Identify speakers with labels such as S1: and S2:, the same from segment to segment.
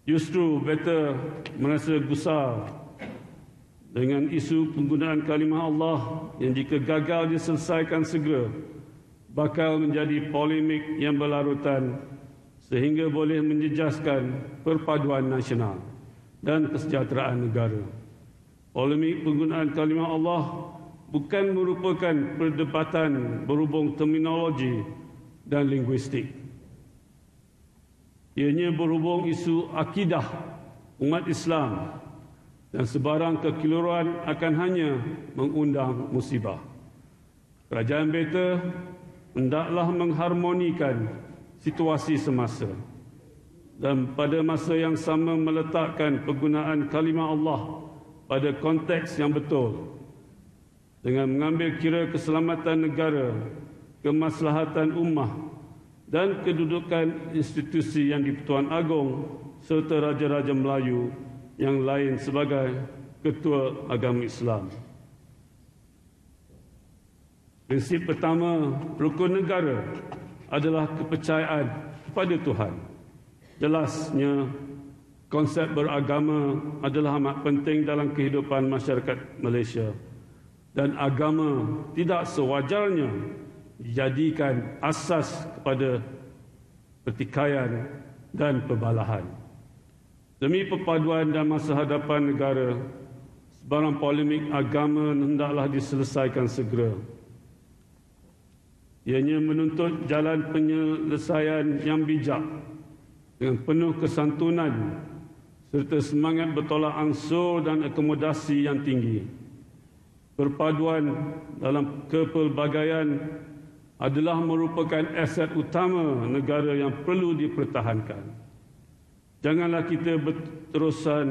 S1: Justru beta merasa gusar dengan isu penggunaan kalimah Allah yang jika gagal diselesaikan segera bakal menjadi polemik yang berlarutan sehingga boleh menjejaskan perpaduan nasional dan kesejahteraan negara. Polemik penggunaan kalimah Allah bukan merupakan perdebatan berhubung terminologi dan linguistik. Ianya berhubung isu akidah umat Islam dan sebarang kekeliruan akan hanya mengundang musibah. Kerajaan beta hendaklah mengharmonikan situasi semasa dan pada masa yang sama meletakkan penggunaan kalimah Allah pada konteks yang betul dengan mengambil kira keselamatan negara, kemaslahatan ummah dan kedudukan institusi yang di-Pertuan Agong serta Raja-Raja Melayu yang lain sebagai ketua agama Islam. Prinsip pertama rukun negara adalah kepercayaan kepada Tuhan. Jelasnya, konsep beragama adalah amat penting dalam kehidupan masyarakat Malaysia dan agama tidak sewajarnya dijadikan asas kepada pertikaian dan perbalahan. Demi perpaduan dan masa hadapan negara, sebarang polemik agama hendaklah diselesaikan segera. Ianya menuntut jalan penyelesaian yang bijak dengan penuh kesantunan serta semangat bertolak ansur dan akomodasi yang tinggi. Perpaduan dalam kepelbagaian adalah merupakan aset utama negara yang perlu dipertahankan. Janganlah kita berterusan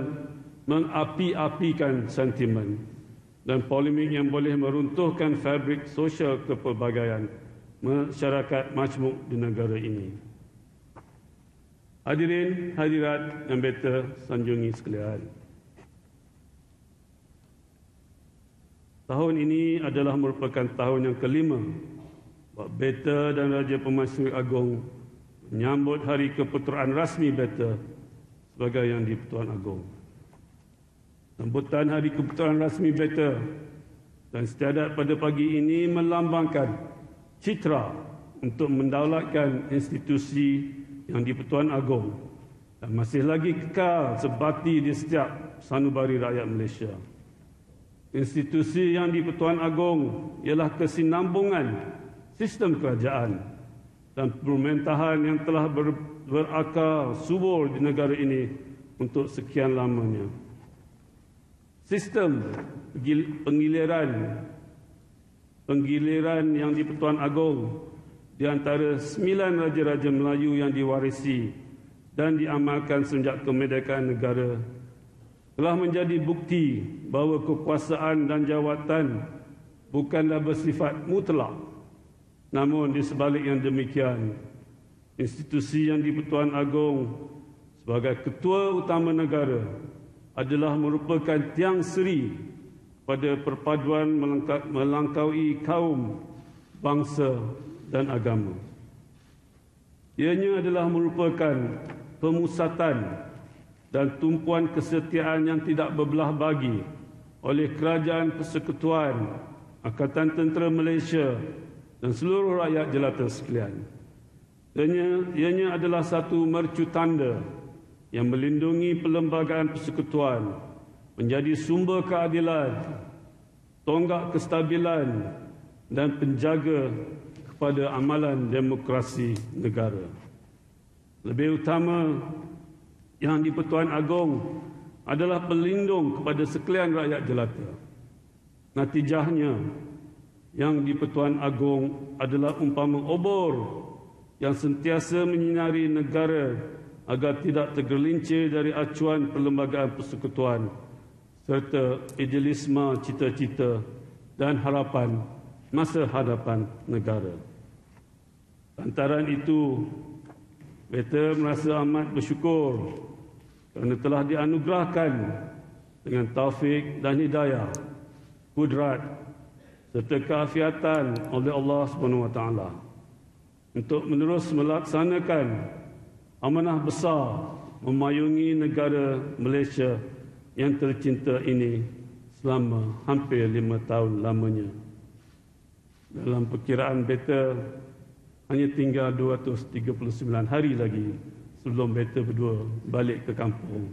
S1: mengapi-apikan sentimen dan polemik yang boleh meruntuhkan fabrik sosial kepelbagaian masyarakat majmuk di negara ini. Hadirin hadirat yang beta sanjungi sekalian. Tahun ini adalah merupakan tahun yang kelima beta dan Raja Pemaisuri Agong menyambut hari keputeraan rasmi beta sebagai Yang di-Pertuan Agong. Sambutan hari keputeraan rasmi beta dan istiadat pada pagi ini melambangkan citra untuk mendaulatkan institusi Yang di-Pertuan Agong dan masih lagi kekal sebati di setiap sanubari rakyat Malaysia. Institusi Yang di-Pertuan Agong ialah kesinambungan sistem kerajaan dan pemerintahan yang telah berakar subur di negara ini untuk sekian lamanya. Sistem penggiliran Yang di-Pertuan Agong di antara 9 Raja-Raja Melayu yang diwarisi dan diamalkan sejak kemerdekaan negara telah menjadi bukti bahawa kekuasaan dan jawatan bukanlah bersifat mutlak. Namun di sebalik yang demikian, institusi Yang di-Pertuan Agong sebagai ketua utama negara adalah merupakan tiang seri pada perpaduan melangkaui kaum, bangsa dan agama. Ianya adalah merupakan pemusatan dan tumpuan kesetiaan yang tidak berbelah bagi oleh Kerajaan Persekutuan, Angkatan Tentera Malaysia dan seluruh rakyat jelata sekalian. Ianya adalah satu mercu tanda yang melindungi perlembagaan persekutuan, menjadi sumber keadilan, tonggak kestabilan dan penjaga kepada amalan demokrasi negara. Lebih utama, Yang di-Pertuan Agong adalah pelindung kepada sekalian rakyat jelata. Natijahnya, Yang di-Pertuan Agong adalah umpama obor yang sentiasa menyinari negara agar tidak tergelincir dari acuan perlembagaan persekutuan serta idealisme cita-cita dan harapan masa hadapan negara. Lantaran itu, beta merasa amat bersyukur kerana telah dianugerahkan dengan taufik dan hidayah, kudrat serta keafiatan oleh Allah SWT untuk menerus melaksanakan amanah besar memayungi negara Malaysia yang tercinta ini selama hampir 5 tahun lamanya. Dalam perkiraan beta, hanya tinggal 239 hari lagi sebelum beta berdua balik ke kampung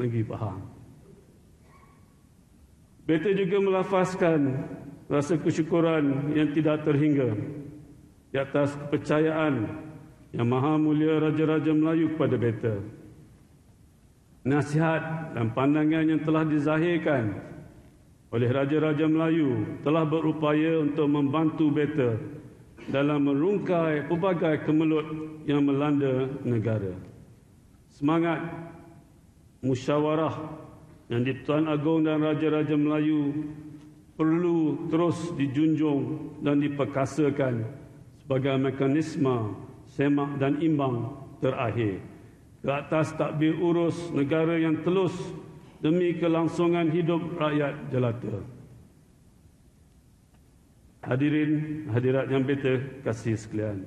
S1: negeri Pahang. Beta juga melafazkan rasa kesyukuran yang tidak terhingga di atas kepercayaan Yang Maha Mulia Raja-Raja Melayu kepada beta. Nasihat dan pandangan yang telah dizahirkan oleh Raja-Raja Melayu telah berupaya untuk membantu beta dalam merungkai pelbagai kemelut yang melanda negara. Semangat musyawarah yang di-Pertuan Agong dan Raja-Raja Melayu perlu terus dijunjung dan diperkasakan sebagai mekanisme semak dan imbang terakhir ke atas takbir urus negara yang telus demi kelangsungan hidup rakyat jelata. Hadirin hadirat yang beta kasih sekalian,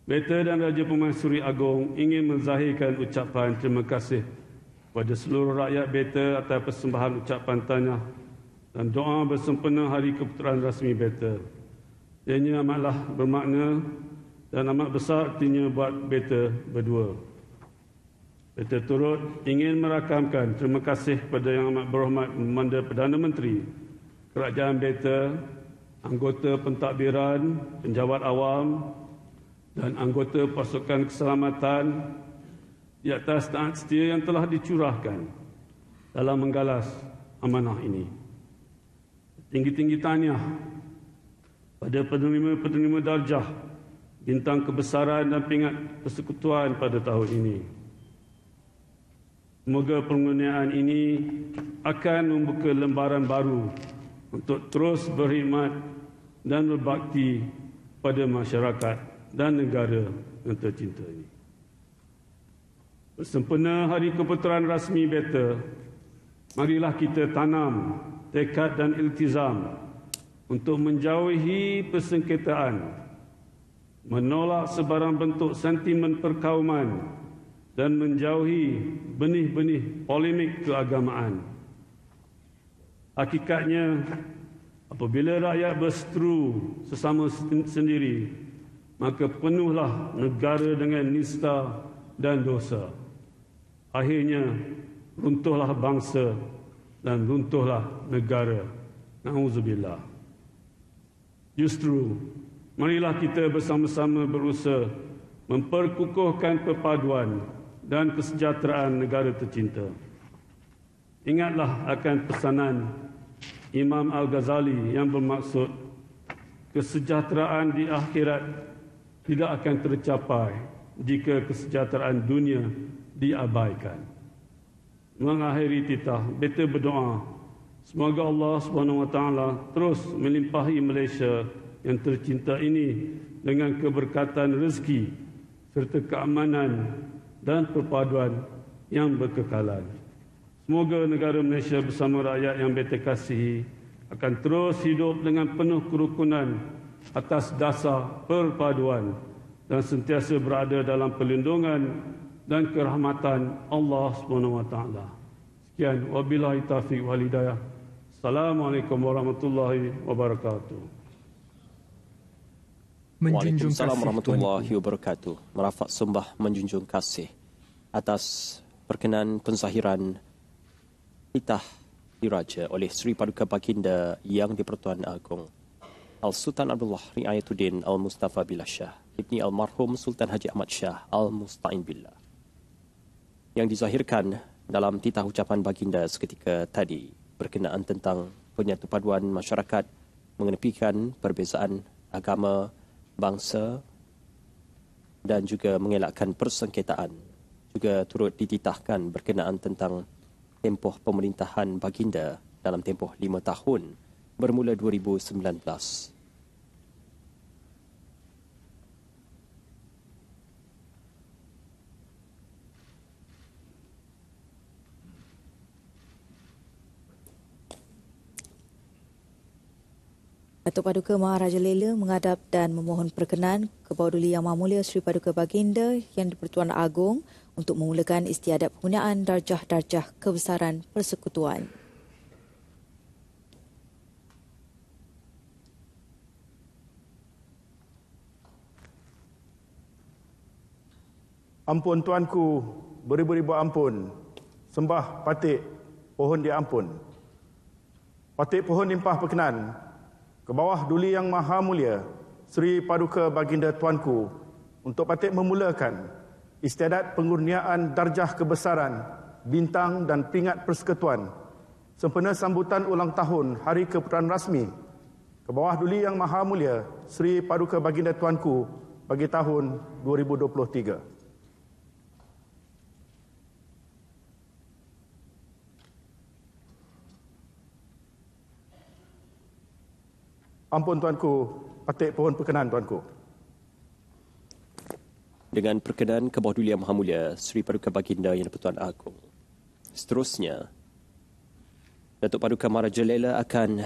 S1: beta dan Raja Pemaisuri Agong ingin menzahirkan ucapan terima kasih kepada seluruh rakyat beta atas persembahan ucapan tahniah dan doa bersempena hari keputeraan rasmi beta. Ianya amatlah bermakna dan amat besar artinya buat beta berdua. Beta turut ingin merakamkan terima kasih kepada Yang Amat Berhormat Memanda Perdana Menteri Kerajaan beta, anggota pentadbiran, penjawat awam dan anggota pasukan keselamatan di atas taat setia yang telah dicurahkan dalam menggalas amanah ini. Tinggi-tinggi tahniah pada penerima darjah bintang kebesaran dan pingat persekutuan pada tahun ini. Semoga pengurniaan ini akan membuka lembaran baru untuk terus berkhidmat dan berbakti pada masyarakat dan negara yang tercinta ini. Bersempena hari keputeraan rasmi beta, marilah kita tanam tekad dan iltizam untuk menjauhi persengketaan, menolak sebarang bentuk sentimen perkauman dan menjauhi benih-benih polemik keagamaan. Hakikatnya, apabila rakyat berseteru sesama sendiri, maka penuhlah negara dengan nista dan dosa. Akhirnya, runtuhlah bangsa dan runtuhlah negara. Na'udzubillah. Justru, marilah kita bersama-sama berusaha memperkukuhkan perpaduan dan kesejahteraan negara tercinta. Ingatlah akan pesanan Imam Al-Ghazali yang bermaksud kesejahteraan di akhirat tidak akan tercapai jika kesejahteraan dunia diabaikan. Mengakhiri titah, beta berdoa semoga Allah SWT terus melimpahi Malaysia yang tercinta ini dengan keberkatan rezeki serta keamanan dan perpaduan yang berkekalan. Semoga negara Malaysia bersama rakyat yang beta kasihi akan terus hidup dengan penuh kerukunan atas dasar perpaduan dan sentiasa berada dalam perlindungan dan kerahmatan Allah SWT. Sekian, wabillahi taufiq wal hidayah. Assalamualaikum warahmatullahi wabarakatuh.
S2: Waalaikumsalam warahmatullahi wabarakatuh. Merafak sembah menjunjung kasih atas perkenan penzahiran titah diraja oleh Sri Paduka Baginda Yang di-Pertuan Agong Al-Sultan Abdullah Riayatuddin Al-Mustafa Billah Shah Ibni Almarhum Sultan Haji Ahmad Shah Al-Musta'in Billah, yang dizahirkan dalam titah ucapan Baginda seketika tadi berkenaan tentang penyatu paduan masyarakat, mengenepikan perbezaan agama, bangsa dan juga mengelakkan persengketaan. Juga turut dititahkan berkenaan tentang tempoh pemerintahan Baginda dalam tempoh 5 tahun bermula 2019.
S3: Datuk Paduka Maharaja Lela menghadap dan memohon perkenan ke Bawah Duli Yang Maha Mulia Sri Paduka Baginda Yang di-Pertuan Agong untuk memulakan istiadat penggunaan darjah-darjah kebesaran persekutuan.
S4: Ampun Tuanku, beribu-ribu ampun, sembah patik pohon diampun. Patik pohon limpah perkenan, ke bawah Duli Yang Maha Mulia, Sri Paduka Baginda Tuanku, untuk patik memulakan istiadat pengurniaan darjah kebesaran, bintang dan pingat persekutuan sempena sambutan ulang tahun Hari Keputusan Rasmi ke bawah Duli Yang Maha Mulia, Sri Paduka Baginda Tuanku bagi tahun 2023. Ampun Tuanku, patik pohon perkenan Tuanku.
S2: Dengan perkenan ke bawah Duli Yang Maha Mulia, Sri Paduka Baginda Yang di-Pertuan Agong. Seterusnya, Datuk Paduka Maharajalela akan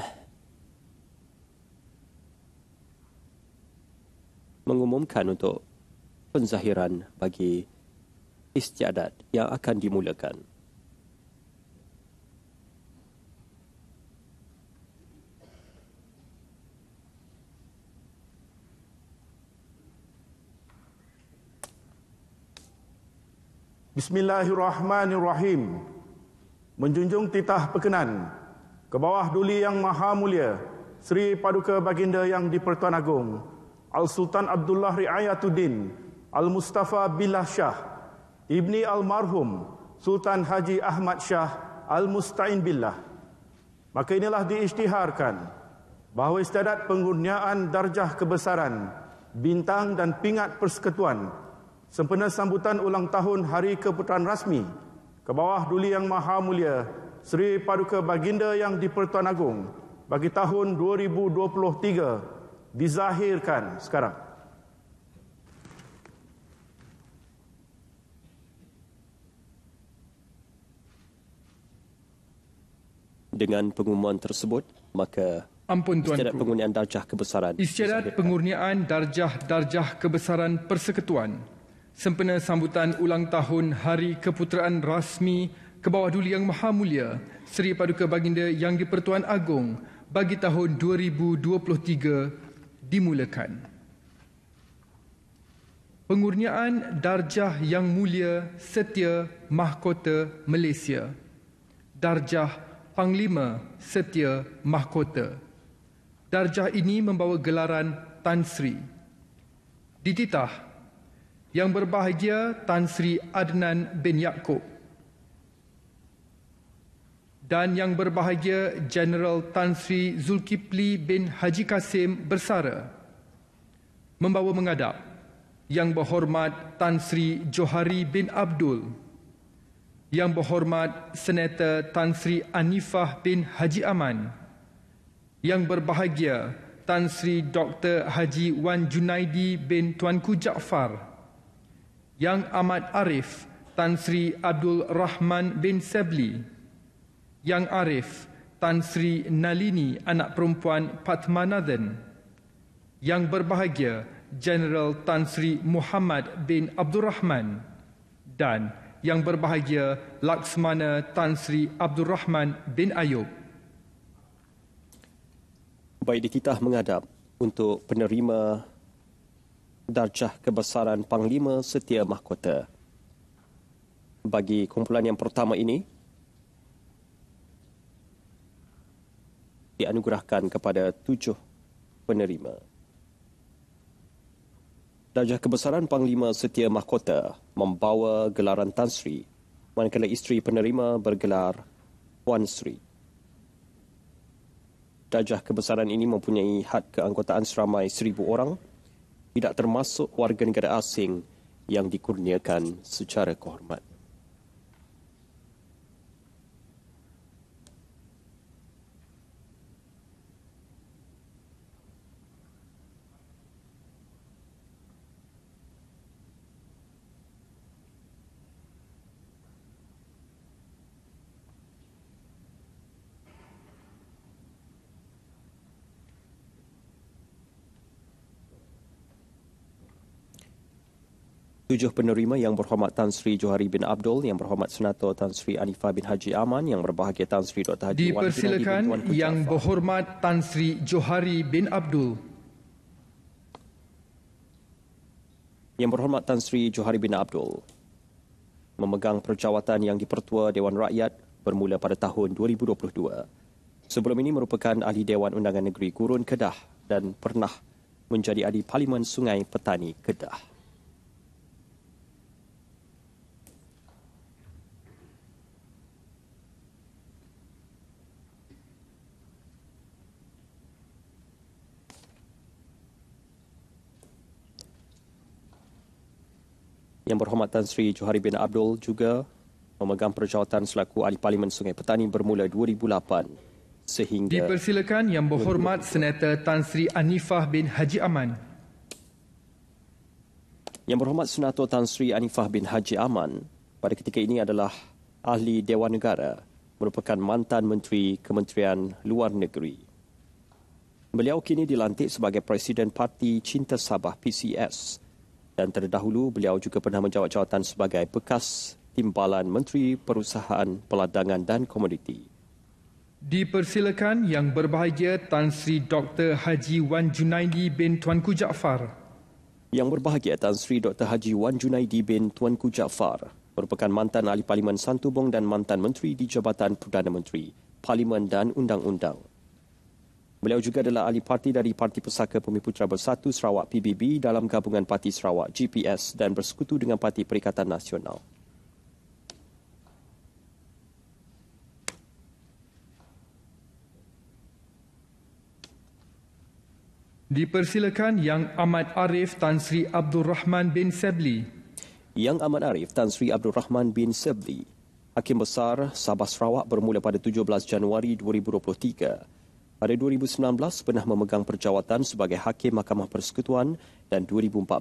S2: mengumumkan untuk penzahiran bagi istiadat yang akan dimulakan.
S4: Bismillahirrahmanirrahim. Menjunjung titah perkenan ke bawah Duli Yang Maha Mulia, Sri Paduka Baginda Yang di-Pertuan Agong, Al-Sultan Abdullah Riayatuddin Al-Mustafa Billah Shah, Ibni Almarhum Sultan Haji Ahmad Shah Al-Musta'in Billah. Maka inilah diisytiharkan bahawa istiadat pengurniaan darjah kebesaran, bintang dan pingat persekutuan sempena sambutan ulang tahun Hari Keputusan Rasmi ke bawah Duli Yang Maha Mulia, Sri Paduka Baginda Yang di-Pertuan Agong bagi tahun 2023 dizahirkan sekarang.
S2: Dengan pengumuman tersebut, maka istiadat pengurniaan darjah kebesaran.
S5: Istiadat pengurniaan darjah kebesaran persekutuan sempena sambutan ulang tahun Hari Keputeraan Rasmi ke bawah Duli Yang Maha Mulia, Sri Paduka Baginda Yang di-Pertuan Agong bagi tahun 2023 dimulakan. Pengurniaan Darjah Yang Mulia Setia Mahkota Malaysia, Darjah Panglima Setia Mahkota. Darjah ini membawa gelaran Tan Sri. Dititah Yang berbahagia Tan Sri Adnan bin Yaakob dan Yang berbahagia Jeneral Tan Sri Zulkifli bin Haji Kasim bersara, membawa mengadap Yang berhormat Tan Sri Johari bin Abdul, Yang berhormat Seneta Tan Sri Anifah bin Haji Aman, Yang berbahagia Tan Sri Dr. Haji Wan Junaidi bin Tuanku Jaafar, Yang Amat Arif Tan Sri Abdul Rahman bin Sebli, Yang Arif Tan Sri Nalini anak perempuan Patmanathan, Yang berbahagia Jeneral Tan Sri Muhammad bin Abdul Rahman, dan Yang berbahagia Laksmana Tan Sri Abdul Rahman bin Ayub.
S2: Baik, dititah menghadap untuk penerima darjah kebesaran Panglima Setia Mahkota. Bagi kumpulan yang pertama ini, dianugerahkan kepada 7 penerima. Darjah kebesaran Panglima Setia Mahkota membawa gelaran Tan Sri, manakala isteri penerima bergelar Puan Sri. Darjah kebesaran ini mempunyai had keanggotaan seramai 1,000 orang, tidak termasuk warga negara asing yang dikurniakan secara kehormat. 7 penerima Yang Berhormat Tan Sri Johari bin Abdul, Yang Berhormat Senator Tan Sri Anifah bin Haji Aman, Yang Berbahagia Tan Sri Dr. Haji Wan
S5: Dipersilakan Yang Berhormat Tan Sri Johari bin Abdul.
S2: Yang Berhormat Tan Sri Johari bin Abdul memegang perjawatan yang dipertua Dewan Rakyat bermula pada tahun 2022. Sebelum ini merupakan Ahli Dewan Undangan Negeri Gurun Kedah dan pernah menjadi Ahli Parlimen Sungai Petani Kedah. Yang Berhormat Tan Sri Johari bin Abdul juga memegang perjawatan selaku Ahli Parlimen Sungai Petani bermula 2008 sehingga...
S5: Dipersilakan Yang Berhormat Senator Tan Sri Anifah bin Haji Aman.
S2: Yang Berhormat Senator Tan Sri Anifah bin Haji Aman pada ketika ini adalah Ahli Dewan Negara, merupakan mantan Menteri Kementerian Luar Negeri. Beliau kini dilantik sebagai Presiden Parti Cinta Sabah PCS. Dan terdahulu beliau juga pernah menjawat jawatan sebagai bekas Timbalan Menteri Perusahaan Peladangan dan Komoditi.
S5: Dipersilakan Yang Berbahagia Tan Sri Dr. Haji Wan Junaidi bin Tuanku Jaafar.
S2: Yang Berbahagia Tan Sri Dr. Haji Wan Junaidi bin Tuanku Jaafar merupakan mantan Ahli Parlimen Santubong dan mantan Menteri di Jabatan Perdana Menteri, Parlimen dan Undang-Undang. Beliau juga adalah ahli parti dari Parti Pesaka Bumiputera Bersatu Sarawak PBB dalam gabungan Parti Sarawak GPS dan bersekutu dengan Parti Perikatan Nasional.
S5: Dipersilakan Yang Amat Arif Tan Sri Abdul Rahman bin Sebli.
S2: Yang Amat Arif Tan Sri Abdul Rahman bin Sebli, Hakim Besar Sabah Sarawak bermula pada 17 Januari 2023. Pada 2019 pernah memegang perjawatan sebagai Hakim Mahkamah Persekutuan dan 2014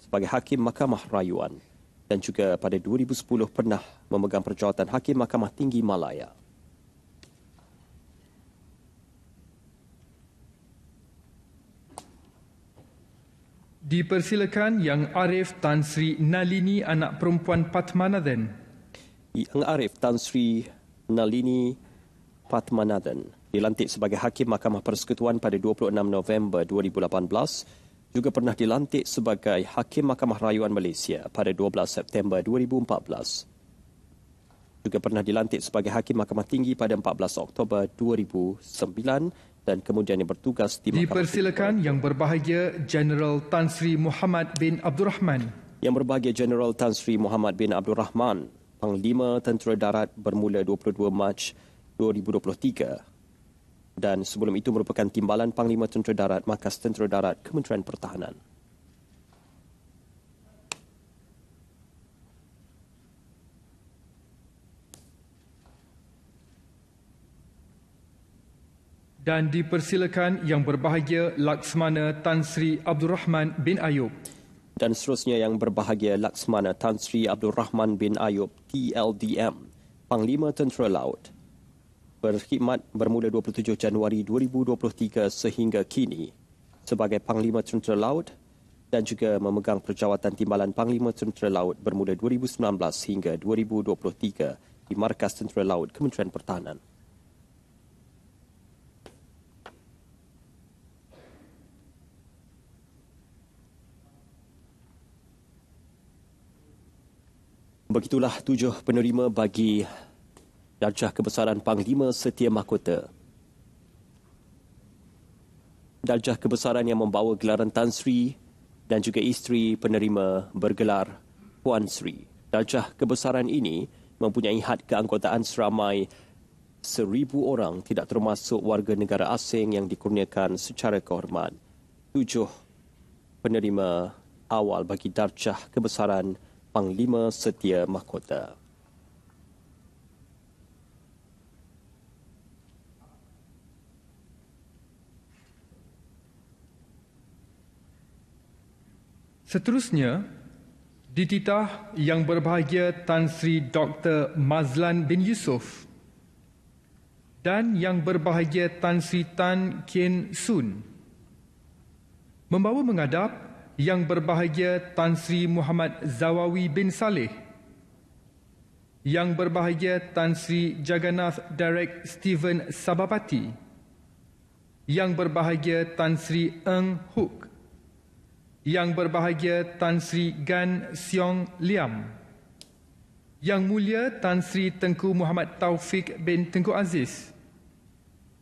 S2: sebagai Hakim Mahkamah Rayuan. Dan juga pada 2010 pernah memegang perjawatan Hakim Mahkamah Tinggi Malaya.
S5: Dipersilakan Yang Arif Tan Sri Nalini anak perempuan Patmanathan.
S2: Yang Arif Tan Sri Nalini Patmanathan dilantik sebagai Hakim Mahkamah Persekutuan pada 26 November 2018, juga pernah dilantik sebagai Hakim Mahkamah Rayuan Malaysia pada 12 September 2014. Juga pernah dilantik sebagai Hakim Mahkamah Tinggi pada 14 Oktober 2009 dan kemudian bertugas di Mahkamah
S5: Dipersilakan Yang Berbahagia Jeneral Tan Sri Muhammad bin Abdul Rahman.
S2: Yang Berbahagia Jeneral Tan Sri Muhammad bin Abdul Rahman, Panglima Tentera Darat bermula 22 Mac 2023. Dan sebelum itu merupakan Timbalan Panglima Tentera Darat, Markas Tentera Darat, Kementerian Pertahanan.
S5: Dan dipersilakan Yang Berbahagia Laksmana Tan Sri Abdul Rahman bin Ayub.
S2: Dan seterusnya Yang Berbahagia Laksmana Tan Sri Abdul Rahman bin Ayub, TLDM, Panglima Tentera Laut. Berkhidmat bermula 27 Januari 2023 sehingga kini sebagai Panglima Tentera Laut dan juga memegang perjawatan Timbalan Panglima Tentera Laut bermula 2019 hingga 2023 di Markas Tentera Laut Kementerian Pertahanan. Begitulah 7 penerima bagi Darjah Kebesaran Panglima Setia Mahkota. Darjah Kebesaran yang membawa gelaran Tan Sri dan juga isteri penerima bergelar Puan Sri. Darjah Kebesaran ini mempunyai had keanggotaan seramai 1,000 orang, tidak termasuk warga negara asing yang dikurniakan secara kehormat. 7 penerima awal bagi Darjah Kebesaran Panglima Setia Mahkota.
S5: Seterusnya, dititah Yang Berbahagia Tan Sri Dr. Mazlan bin Yusof dan Yang Berbahagia Tan Sri Tan Kien Sun membawa menghadap Yang berbahagia Tan Sri Muhammad Zawawi bin Saleh. Yang berbahagia Tan Sri Jagannath Derek Stephen Sabapati. Yang berbahagia Tan Sri Eng Hook. Yang berbahagia Tan Sri Gan Siong Liam. Yang Mulia Tan Sri Tengku Muhammad Taufik bin Tengku Aziz.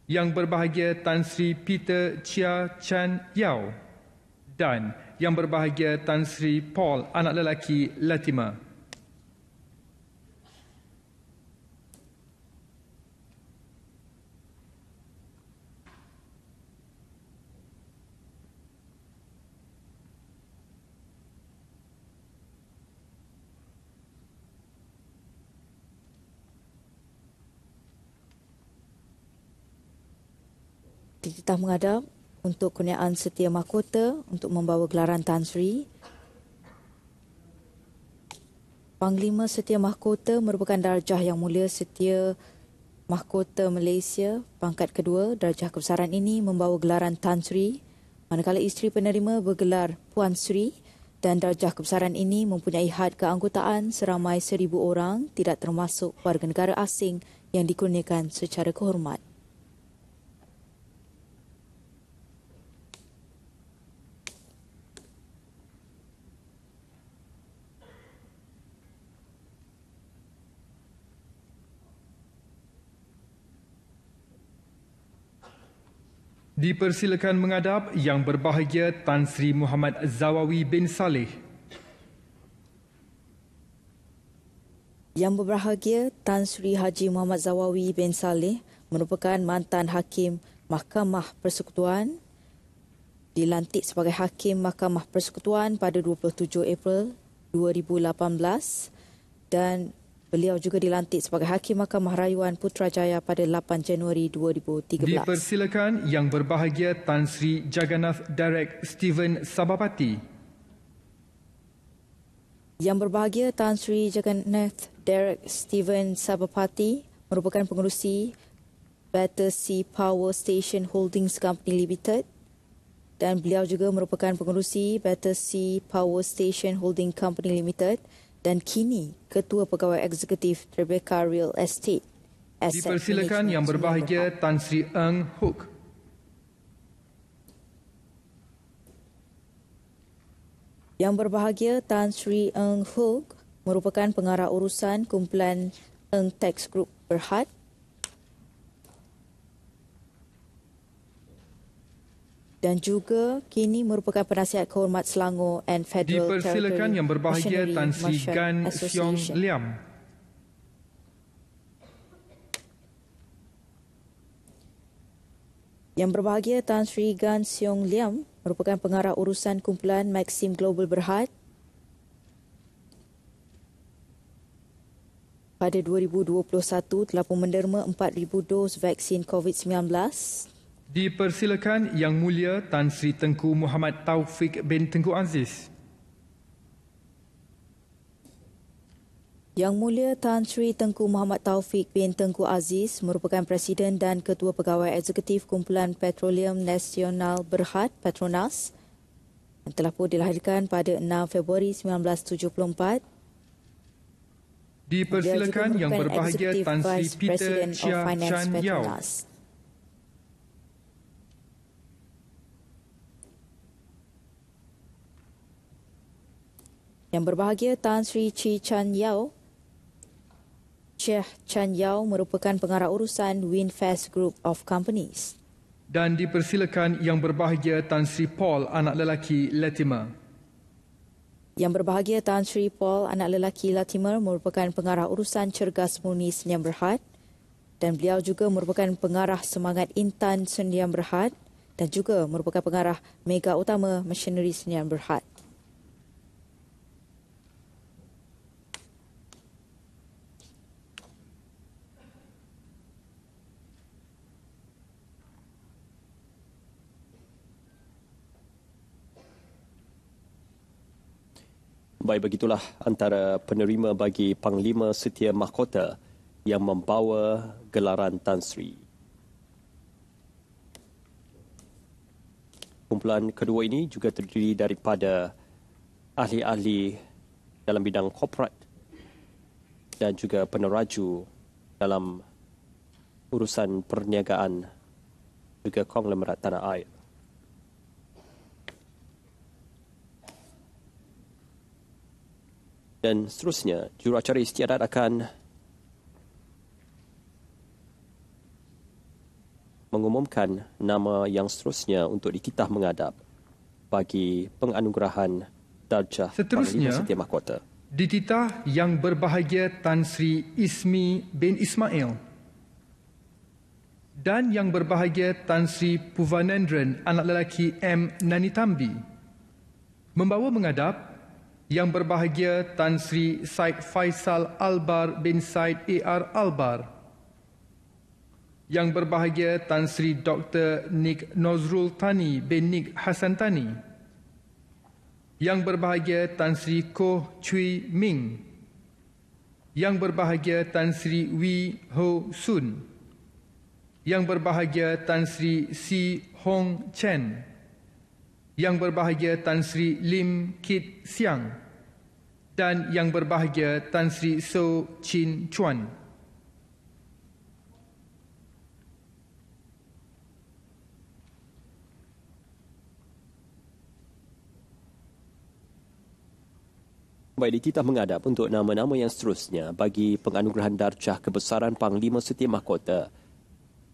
S5: Yang berbahagia Tan Sri Peter Chia Chan Yao. Dan yang berbahagia Tan Sri Paul, anak lelaki Latima.
S3: Titah menghadap untuk kurniaan setia mahkota untuk membawa gelaran Tan Sri. Panglima Setia Mahkota merupakan darjah yang mulia Setia Mahkota Malaysia pangkat kedua. Darjah kebesaran ini membawa gelaran Tan Sri, manakala isteri penerima bergelar Puan Sri, dan darjah kebesaran ini mempunyai had keanggotaan seramai 1,000 orang, tidak termasuk warga negara asing yang dikurniakan secara kehormat.
S5: Dipersilakan menghadap Yang berbahagia Tan Sri Muhammad Zawawi bin Saleh.
S3: Yang berbahagia Tan Sri Haji Muhammad Zawawi bin Saleh merupakan mantan Hakim Mahkamah Persekutuan, dilantik sebagai Hakim Mahkamah Persekutuan pada 27 April 2018 dan beliau juga dilantik sebagai Hakim Mahkamah Rayuan Putrajaya pada 8 Januari 2013.
S5: Dipersilakan Yang berbahagia Tan Sri Jagannath Derek Stephen Sabapati.
S3: Yang berbahagia Tan Sri Jagannath Derek Stephen Sabapati merupakan pengerusi Battersea Power Station Holdings Company Limited dan beliau juga merupakan pengerusi Battersea Power Station Holding Company Limited dan kini Ketua Pegawai Eksekutif Tribeca Real Estate.
S5: Dipersilakan Yang berbahagia Tan Sri Eng Hook.
S3: Yang berbahagia Tan Sri Eng Hook merupakan pengarah urusan kumpulan Eng Tax Group Berhad. Dan juga kini merupakan penasihat kehormat Selangor and Federal
S5: Dipersilakan Yang berbahagia Tan Sri Gan Siong Liam.
S3: Yang berbahagia Tan Sri Gan Siong Liam merupakan pengarah urusan kumpulan Maxim Global Berhad. Pada 2021 telah pun menderma 4,000 dos vaksin COVID-19.
S5: Dipersilakan Yang Mulia Tan Sri Tengku Muhammad Taufik bin Tengku Aziz.
S3: Yang Mulia Tan Sri Tengku Muhammad Taufik bin Tengku Aziz merupakan Presiden dan Ketua Pegawai Eksekutif Kumpulan Petroleum Nasional Berhad Petronas yang telah pun dilahirkan pada 6 Februari 1974.
S5: Dipersilakan Yang berbahagia Tan Sri Peter Chia Chan Yao.
S3: Yang berbahagia Tan Sri Chi Chan Yao. Chia Chan Yao merupakan pengarah urusan Winfast Group of Companies.
S5: Dan dipersilakan Yang berbahagia Tan Sri Paul, anak lelaki Latimer.
S3: Yang berbahagia Tan Sri Paul, anak lelaki Latimer merupakan pengarah urusan Cergas Murni Sdn Berhad dan beliau juga merupakan pengarah Semangat Intan Sdn Berhad dan juga merupakan pengarah Mega Utama Machinery Sdn Berhad.
S2: Baik, begitulah antara penerima bagi Panglima Setia Mahkota yang membawa gelaran Tan Sri. Kumpulan kedua ini juga terdiri daripada ahli-ahli dalam bidang korporat dan juga peneraju dalam urusan perniagaan juga konglomerat tanah air. Dan seterusnya, juruacara istiadat akan mengumumkan nama yang seterusnya untuk dititah menghadap bagi penganugerahan darjah Panglima Setia Mahkota.
S5: Dititah Yang Berbahagia Tan Sri Ismi bin Ismail dan Yang Berbahagia Tan Sri Puvanendran anak lelaki M. Nanitambi. Membawa menghadap Yang Berbahagia Tan Sri Said Faisal Albar bin Said A.R. Albar, Yang Berbahagia Tan Sri Dr. Nik Nozrul Tani bin Nik Hasan Tani, Yang Berbahagia Tan Sri Koh Chui Ming, Yang Berbahagia Tan Sri Wee Ho Sun, Yang Berbahagia Tan Sri Si Hong Chen, Yang Berbahagia Tan Sri Lim Kit Siang dan Yang Berbahagia Tan Sri So Chin Chuan.
S2: Baik, dititah menghadap untuk nama-nama yang seterusnya bagi penganugerahan darjah kebesaran Panglima Setia Mahkota,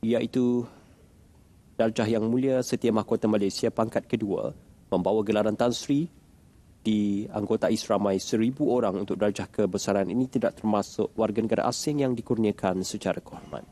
S2: iaitu Darjah Yang Mulia Setia Mahkota Malaysia pangkat kedua membawa gelaran Tan Sri dianggotai seramai 1,000 orang. Untuk darjah kebesaran ini tidak termasuk warga negara asing yang dikurniakan secara kehormat.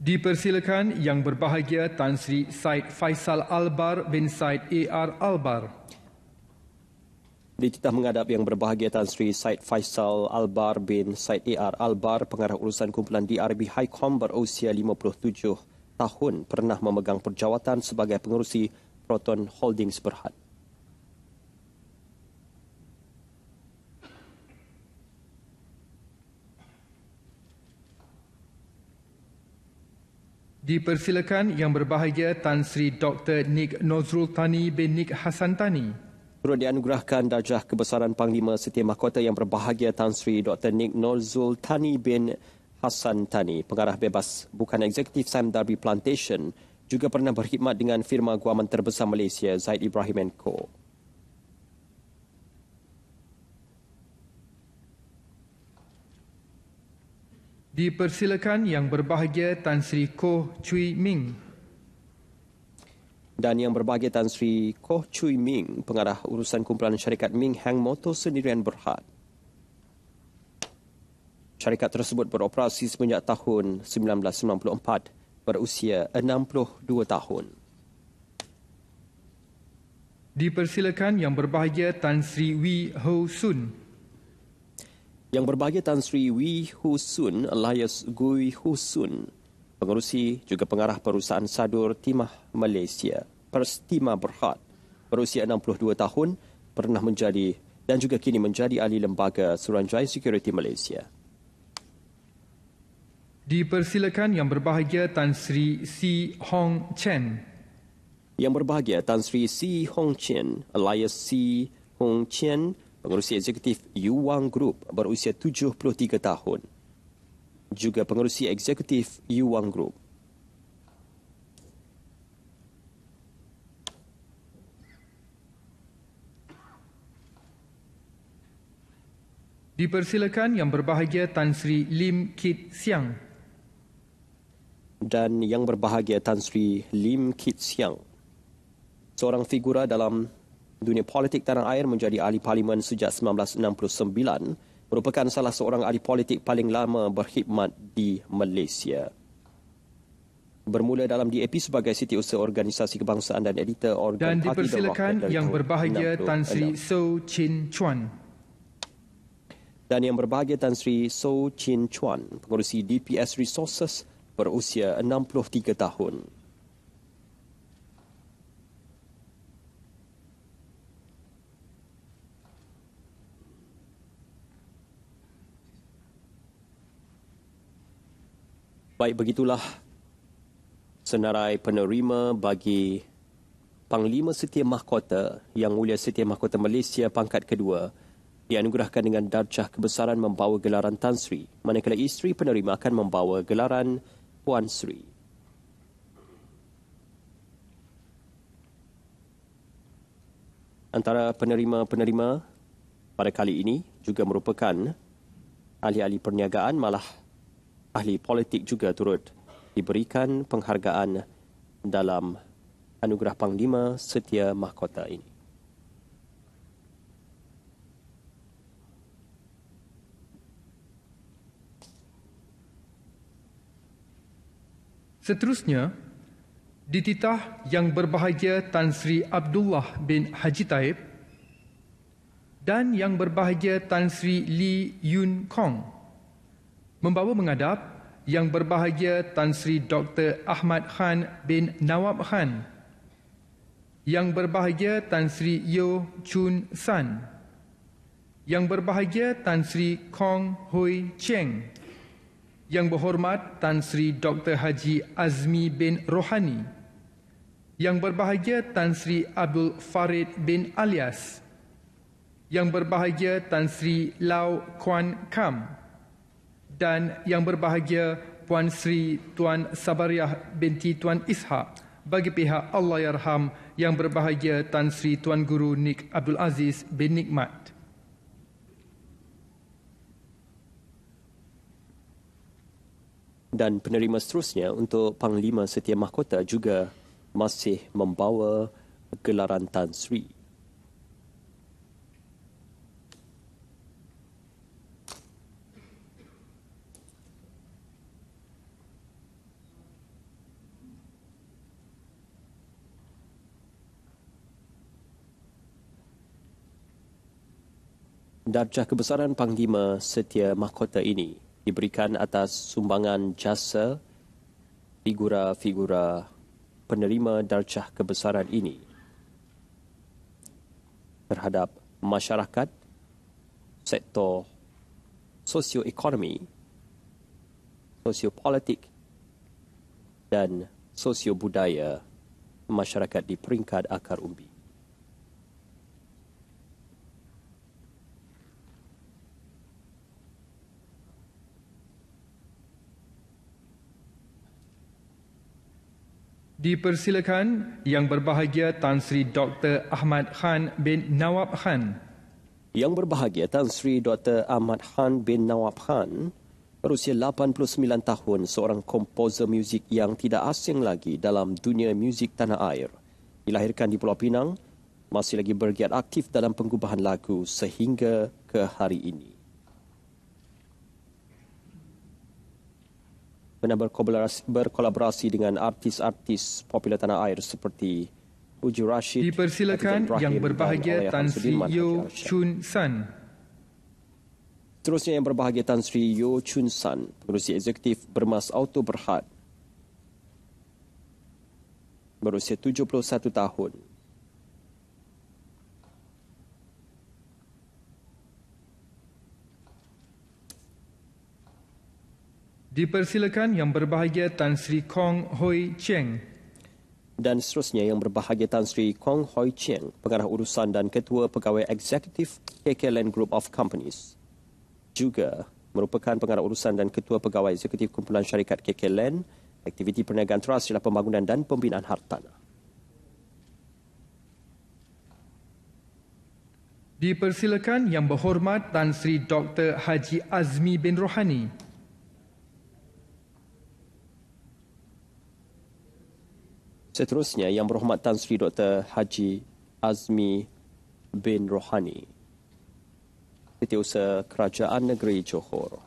S5: Dipersilakan Yang Berbahagia Tan Sri Said Faisal Albar bin Said A.R. Albar.
S2: Dititah menghadap Yang Berbahagia Tan Sri Said Faisal Albar bin Said A.R. Albar, pengarah urusan kumpulan DRB Highcom berusia 57 tahun, pernah memegang perjawatan sebagai pengerusi Proton Holdings Berhad.
S5: Dipersilakan Yang Berbahagia Tan Sri Dr. Nik Nozrul Tani bin Nik Hasan Tani.
S2: Turut dianugerahkan darjah kebesaran Panglima Setia Mahkota Yang Berbahagia Tan Sri Dr. Nik Nozrul Tani bin Hasan Tani, pengarah bebas bukan eksekutif Sam Darby Plantation, juga pernah berkhidmat dengan firma guaman terbesar Malaysia Zaid Ibrahim & Co.
S5: Dipersilakan Yang Berbahagia Tan Sri Koh Chui Ming.
S2: Dan Yang Berbahagia Tan Sri Koh Chui Ming, pengarah urusan kumpulan syarikat Ming Hang Motor Sendirian Berhad. Syarikat tersebut beroperasi semenjak tahun 1994, berusia 62 tahun.
S5: Dipersilakan Yang Berbahagia Tan Sri Wee Ho Sun.
S2: Yang Berbahagia Tan Sri Wee Ho Sun alias Gui Ho Sun, pengerusi juga pengarah perusahaan Sadur Timah Malaysia, Perstima Berhad, berusia 62 tahun, pernah menjadi dan juga kini menjadi ahli lembaga Suruhanjaya Security Malaysia.
S5: Dipersilakan Yang Berbahagia Tan Sri Si Hong Chen.
S2: Yang Berbahagia Tan Sri Si Hong Chen alias Si Hong Chen, pengerusi eksekutif Yuwang Group, berusia 73 tahun. Juga pengerusi eksekutif Yuwang Group.
S5: Dipersilakan Yang Berbahagia Tan Sri Lim Kit Siang.
S2: Dan Yang Berbahagia Tan Sri Lim Kit Siang, seorang figura dalam dunia politik tanah air, menjadi ahli parlimen sejak 1969, merupakan salah seorang ahli politik paling lama berkhidmat di Malaysia. bermula dalam DAP sebagai Setiausaha Organisasi Kebangsaan dan editor organ
S5: Dan
S2: Parti The
S5: dipersilakan
S2: Rocket dari
S5: Yang
S2: tahun
S5: Berbahagia Tan Sri
S2: 66.
S5: So Chin Chuan.
S2: Dan Yang Berbahagia Tan Sri So Chin Chuan, pengurusi DPS Resources, berusia 63 tahun. Baik, begitulah senarai penerima bagi Panglima Setia Mahkota Yang Mulia Setia Mahkota Malaysia pangkat kedua dianugerahkan dengan darjah kebesaran membawa gelaran Tan Sri, manakala isteri penerima akan membawa gelaran Puan Sri. Antara penerima-penerima pada kali ini juga merupakan ahli-ahli perniagaan, malah ahli politik juga turut diberikan penghargaan dalam anugerah Panglima Setia Mahkota ini.
S5: Seterusnya, dititah Yang Berbahagia Tan Sri Abdullah bin Haji Taib dan Yang Berbahagia Tan Sri Lee Yun Kong membawa menghadap Yang Berbahagia Tan Sri Dr. Ahmad Khan bin Nawab Khan, Yang Berbahagia Tan Sri Yeo Chun San, Yang Berbahagia Tan Sri Kong Hui Cheng, Yang Berhormat Tan Sri Dr. Haji Azmi bin Rohani, Yang Berbahagia Tan Sri Abdul Farid bin Alias, Yang Berbahagia Tan Sri Lau Kuan Kam, dan Yang Berbahagia Puan Sri Tuan Sabariah binti Tuan Ishak bagi pihak Allahyarham Yang Berbahagia Tan Sri Tuan Guru Nik Abdul Aziz bin Nikmat.
S2: Dan penerima seterusnya untuk Panglima Setia Mahkota juga masih membawa gelaran Tan Sri. Darjah kebesaran Panglima Setia Mahkota ini diberikan atas sumbangan jasa figura-figura penerima darjah kebesaran ini terhadap masyarakat, sektor sosioekonomi, sosiopolitik dan sosiobudaya masyarakat di peringkat akar umbi.
S5: Dipersilakan Yang Berbahagia Tan Sri Dr. Ahmad Khan bin Nawab Khan.
S2: Yang Berbahagia Tan Sri Dr. Ahmad Khan bin Nawab Khan berusia 89 tahun, seorang komposer muzik yang tidak asing lagi dalam dunia muzik tanah air. Dilahirkan di Pulau Pinang, masih lagi bergiat aktif dalam pengubahan lagu sehingga ke hari ini. Pernah berkolaborasi dengan artis-artis popular tanah air seperti Uji Rashid.
S5: Dipersilakan Yang Berbahagia Tan Sri Yeo Chun San.
S2: Seterusnya Yang Berbahagia Tan Sri Yeo Chun San, pengurusi eksekutif Bermas Auto Berhad, berusia 71 tahun.
S5: Dipersilakan Yang Berbahagia Tan Sri Kong Hui Cheng.
S2: Dan seterusnya Yang Berbahagia Tan Sri Kong Hui Cheng, pengarah urusan dan ketua pegawai eksekutif KK Land Group of Companies. Juga merupakan pengarah urusan dan ketua pegawai eksekutif kumpulan syarikat KK Land, aktiviti perniagaan teras ialah pembangunan dan pembinaan hartanah.
S5: Dipersilakan Yang Berhormat Tan Sri Dr. Haji Azmi bin Rohani.
S2: Seterusnya Yang Berhormat Tan Sri Dr. Haji Azmi bin Rohani, Setiausaha Kerajaan Negeri Johor.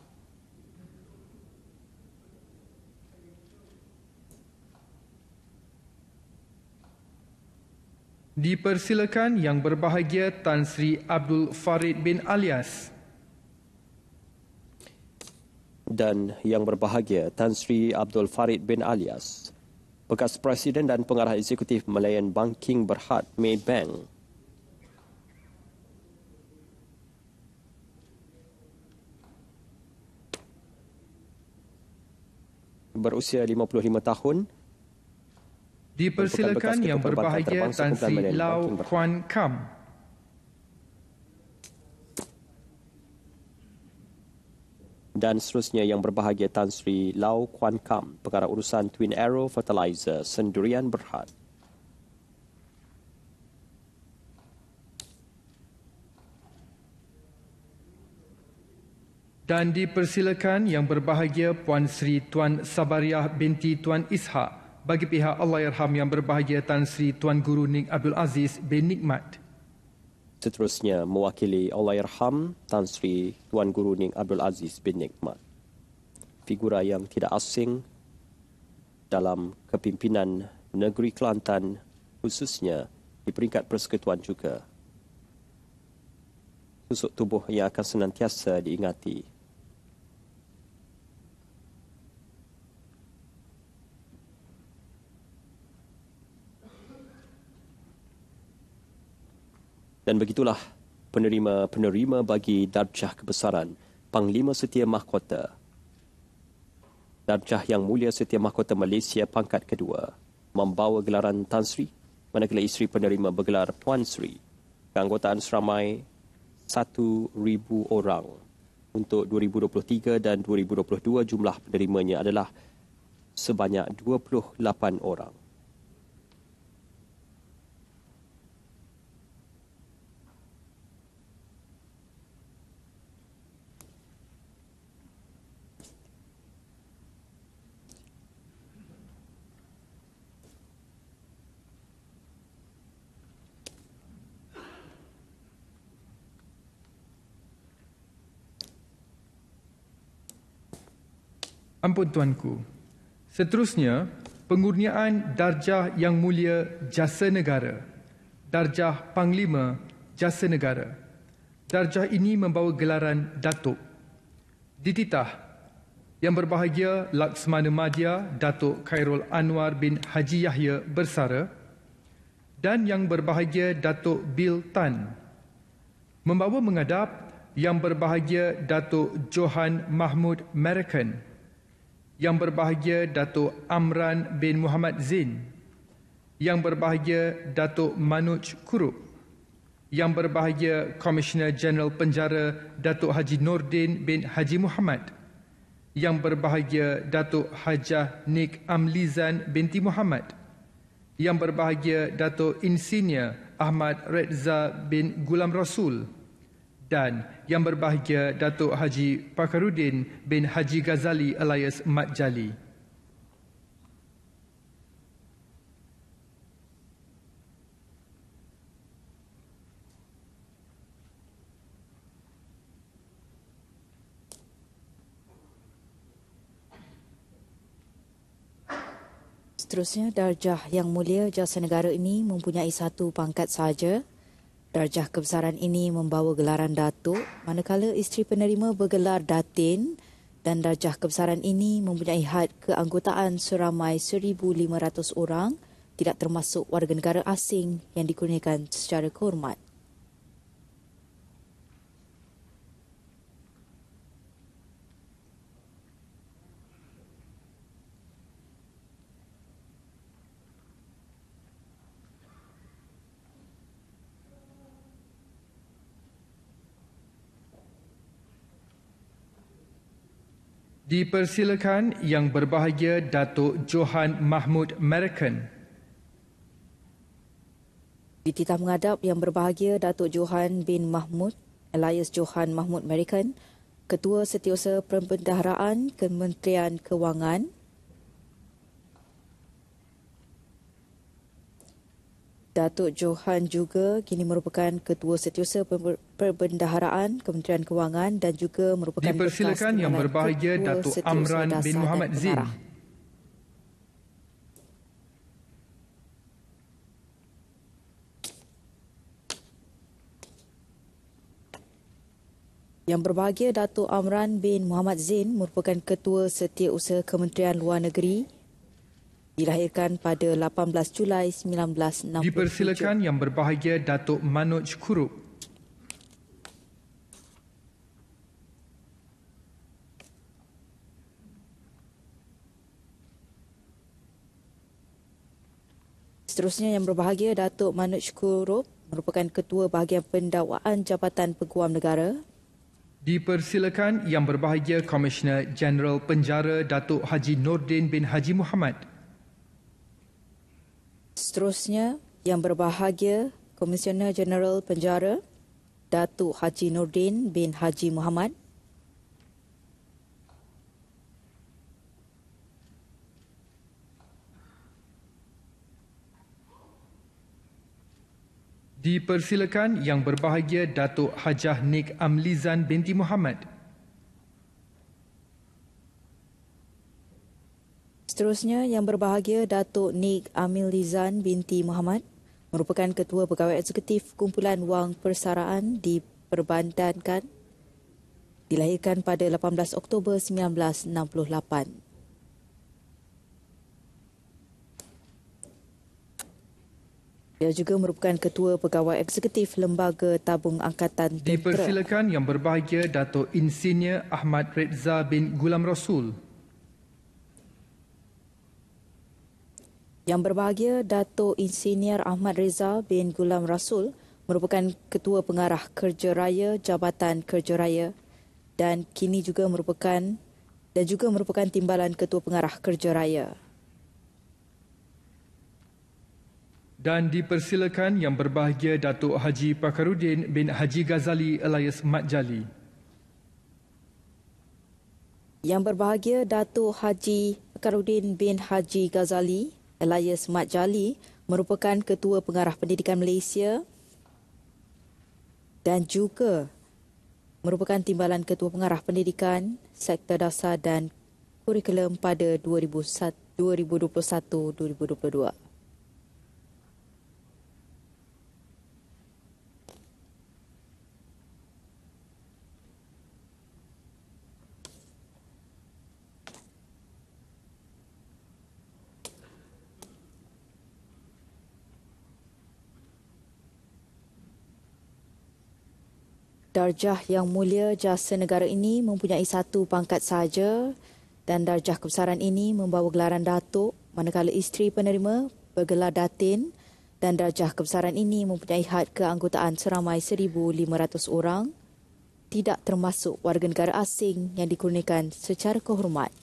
S5: Dipersilakan Yang Berbahagia Tan Sri Abdul Farid bin Alias.
S2: Dan Yang Berbahagia Tan Sri Abdul Farid bin Alias, bekas Presiden dan Pengarah Eksekutif Malayan Banking Berhad Maybank. Berusia 55 tahun.
S5: Dipersilakan Yang Berbahagia Tan Sri Lau Kuan Kam.
S2: Dan seterusnya Yang Berbahagia Tan Sri Lau Kuan Kam, Pengarah Urusan Twin Arrow Fertilizer Sendirian Berhad.
S5: Dan dipersilakan Yang Berbahagia Puan Sri Tuan Sabariah binti Tuan Ishak bagi pihak Allahyarham Yang Berbahagia Tan Sri Tuan Guru Ning Abdul Aziz bin Nikmat.
S2: Seterusnya mewakili Allahyarham Tan Sri Tuan Guru Ning Abdul Aziz bin Nikmat, figura yang tidak asing dalam kepimpinan negeri Kelantan, khususnya di peringkat persekutuan juga. Susuk tubuh yang akan senantiasa diingati. Dan begitulah penerima-penerima bagi darjah kebesaran Panglima Setia Mahkota. Darjah Yang Mulia Setia Mahkota Malaysia pangkat kedua membawa gelaran Tan Sri, manakala isteri penerima bergelar Puan Sri. Keanggotaan seramai 1,000 orang. Untuk 2023 dan 2022 jumlah penerimanya adalah sebanyak 28 orang.
S5: Ampun Tuanku. Seterusnya, pengurniaan Darjah Yang Mulia Jasa Negara, Darjah Panglima Jasa Negara. Darjah ini membawa gelaran Datuk. Dititah Yang Berbahagia Laksmana Madya Datuk Khairul Anwar bin Haji Yahya Bersara dan Yang Berbahagia Datuk Bill Tan. Membawa menghadap Yang Berbahagia Datuk Johan Mahmud Merakan, Yang Berbahagia Datuk Amran bin Muhammad Zain, Yang Berbahagia Datuk Manuj Kurup, Yang Berbahagia Komisioner Jeneral Penjara Datuk Haji Nordin bin Haji Muhammad, Yang Berbahagia Datuk Hajah Nik Amlizan binti Muhammad, Yang Berbahagia Datuk Insinyur Ahmad Reza bin Gulam Rasul, dan Yang Berbahagia Datuk Haji Pakarudin bin Haji Ghazali alias Mat Jali.
S3: Seterusnya, Darjah Yang Mulia Jasa Negara ini mempunyai satu pangkat sahaja. Darjah kebesaran ini membawa gelaran Datuk, manakala isteri penerima bergelar Datin, dan darjah kebesaran ini mempunyai had keanggotaan seramai 1,500 orang, tidak termasuk warga negara asing yang dikurniakan secara kehormat.
S5: Dipersilakan Yang Berbahagia Datuk Johan Mahmud Merakan.
S3: Dititah menghadap Yang Berbahagia Datuk Johan bin Mahmud alias Johan Mahmud Merakan, Ketua Setiausaha Perbendaharaan Kementerian Kewangan. Datuk Johan juga kini merupakan Ketua Setiausaha Perbendaharaan Kementerian Kewangan dan juga merupakan
S5: Dipersilakan Yang Berbahagia Datuk Amran bin Muhammad Zain.
S3: Yang berbahagia Datuk Amran bin Muhammad Zain merupakan Ketua Setiausaha Kementerian Luar Negeri. Dilahirkan pada 18 Julai 1967.
S5: Dipersilakan Yang berbahagia Datuk Manoj Kurup.
S3: Seterusnya Yang berbahagia Datuk Manoj Kurup merupakan Ketua Bahagian Pendakwaan Jabatan Peguam Negara.
S5: Dipersilakan Yang berbahagia Komisioner Jeneral Penjara Datuk Haji Nordin bin Haji Muhammad.
S3: Seterusnya Yang berbahagia Komisioner Jeneral Penjara Datuk Haji Nordin bin Haji Muhammad.
S5: Dipersilakan Yang berbahagia Datuk Hajah Nik Amlizan binti Muhammad.
S3: Seterusnya Yang berbahagia Datuk Nik Amlizan binti Muhammad merupakan Ketua Pegawai Eksekutif Kumpulan Wang Persaraan diperbandankan. Dilahirkan pada 18 Oktober 1968. Dia juga merupakan Ketua Pegawai Eksekutif Lembaga Tabung Angkatan Tentera.
S5: Dipersilakan Yang berbahagia Datuk Insinyur Ahmad Reza bin Gulam Rasul.
S3: Yang berbahagia Datuk Insinyur Ahmad Reza bin Gulam Rasul merupakan Ketua Pengarah Kerja Raya Jabatan Kerja Raya dan juga merupakan Timbalan Ketua Pengarah Kerja Raya.
S5: Dan dipersilakan Yang berbahagia Datuk Haji Pakarudin bin Haji Ghazali alias Mat Jali.
S3: Yang berbahagia Datuk Haji Pakarudin bin Haji Ghazali alias Mat Jali merupakan Ketua Pengarah Pendidikan Malaysia dan juga merupakan Timbalan Ketua Pengarah Pendidikan Sektor Dasar dan Kurikulum pada 2021-2022. Darjah Yang Mulia Jasa Negara ini mempunyai satu pangkat sahaja dan darjah kebesaran ini membawa gelaran Datuk manakala isteri penerima bergelar Datin dan darjah kebesaran ini mempunyai had keanggotaan seramai 1,500 orang, tidak termasuk warga negara asing yang dikurniakan secara kehormat.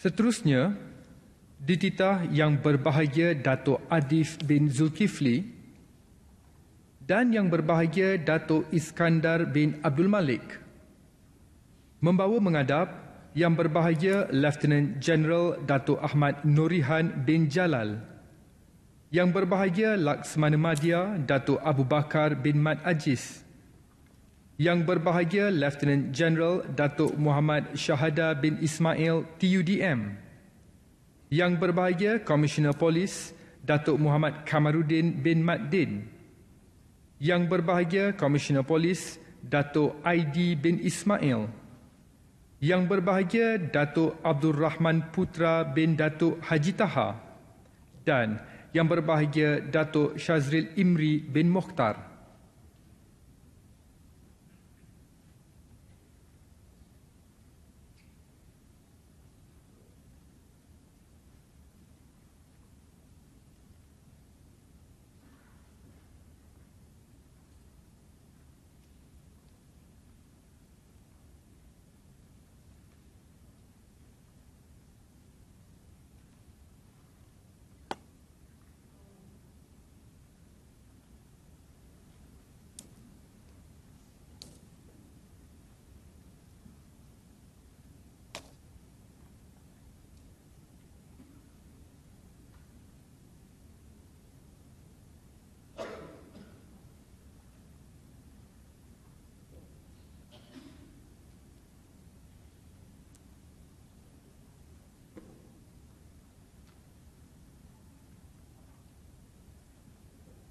S5: Seterusnya, dititah Yang berbahagia Datuk Adif bin Zulkifli dan Yang berbahagia Datuk Iskandar bin Abdul Malik. Membawa menghadap Yang berbahagia Lieutenant General Datuk Ahmad Nurihan bin Jalal, Yang berbahagia Laksmana Madya Datuk Abu Bakar bin Mat Ajis, Yang berbahagia Lieutenant General Datuk Muhammad Syahada bin Ismail TUDM, Yang berbahagia Komisioner Polis Datuk Muhammad Kamarudin bin Mat Din, Yang berbahagia Komisioner Polis Datuk Aidi bin Ismail, Yang berbahagia Datuk Abdul Rahman Putra bin Datuk Haji Taha dan Yang berbahagia Datuk Syazril Imri bin Mokhtar.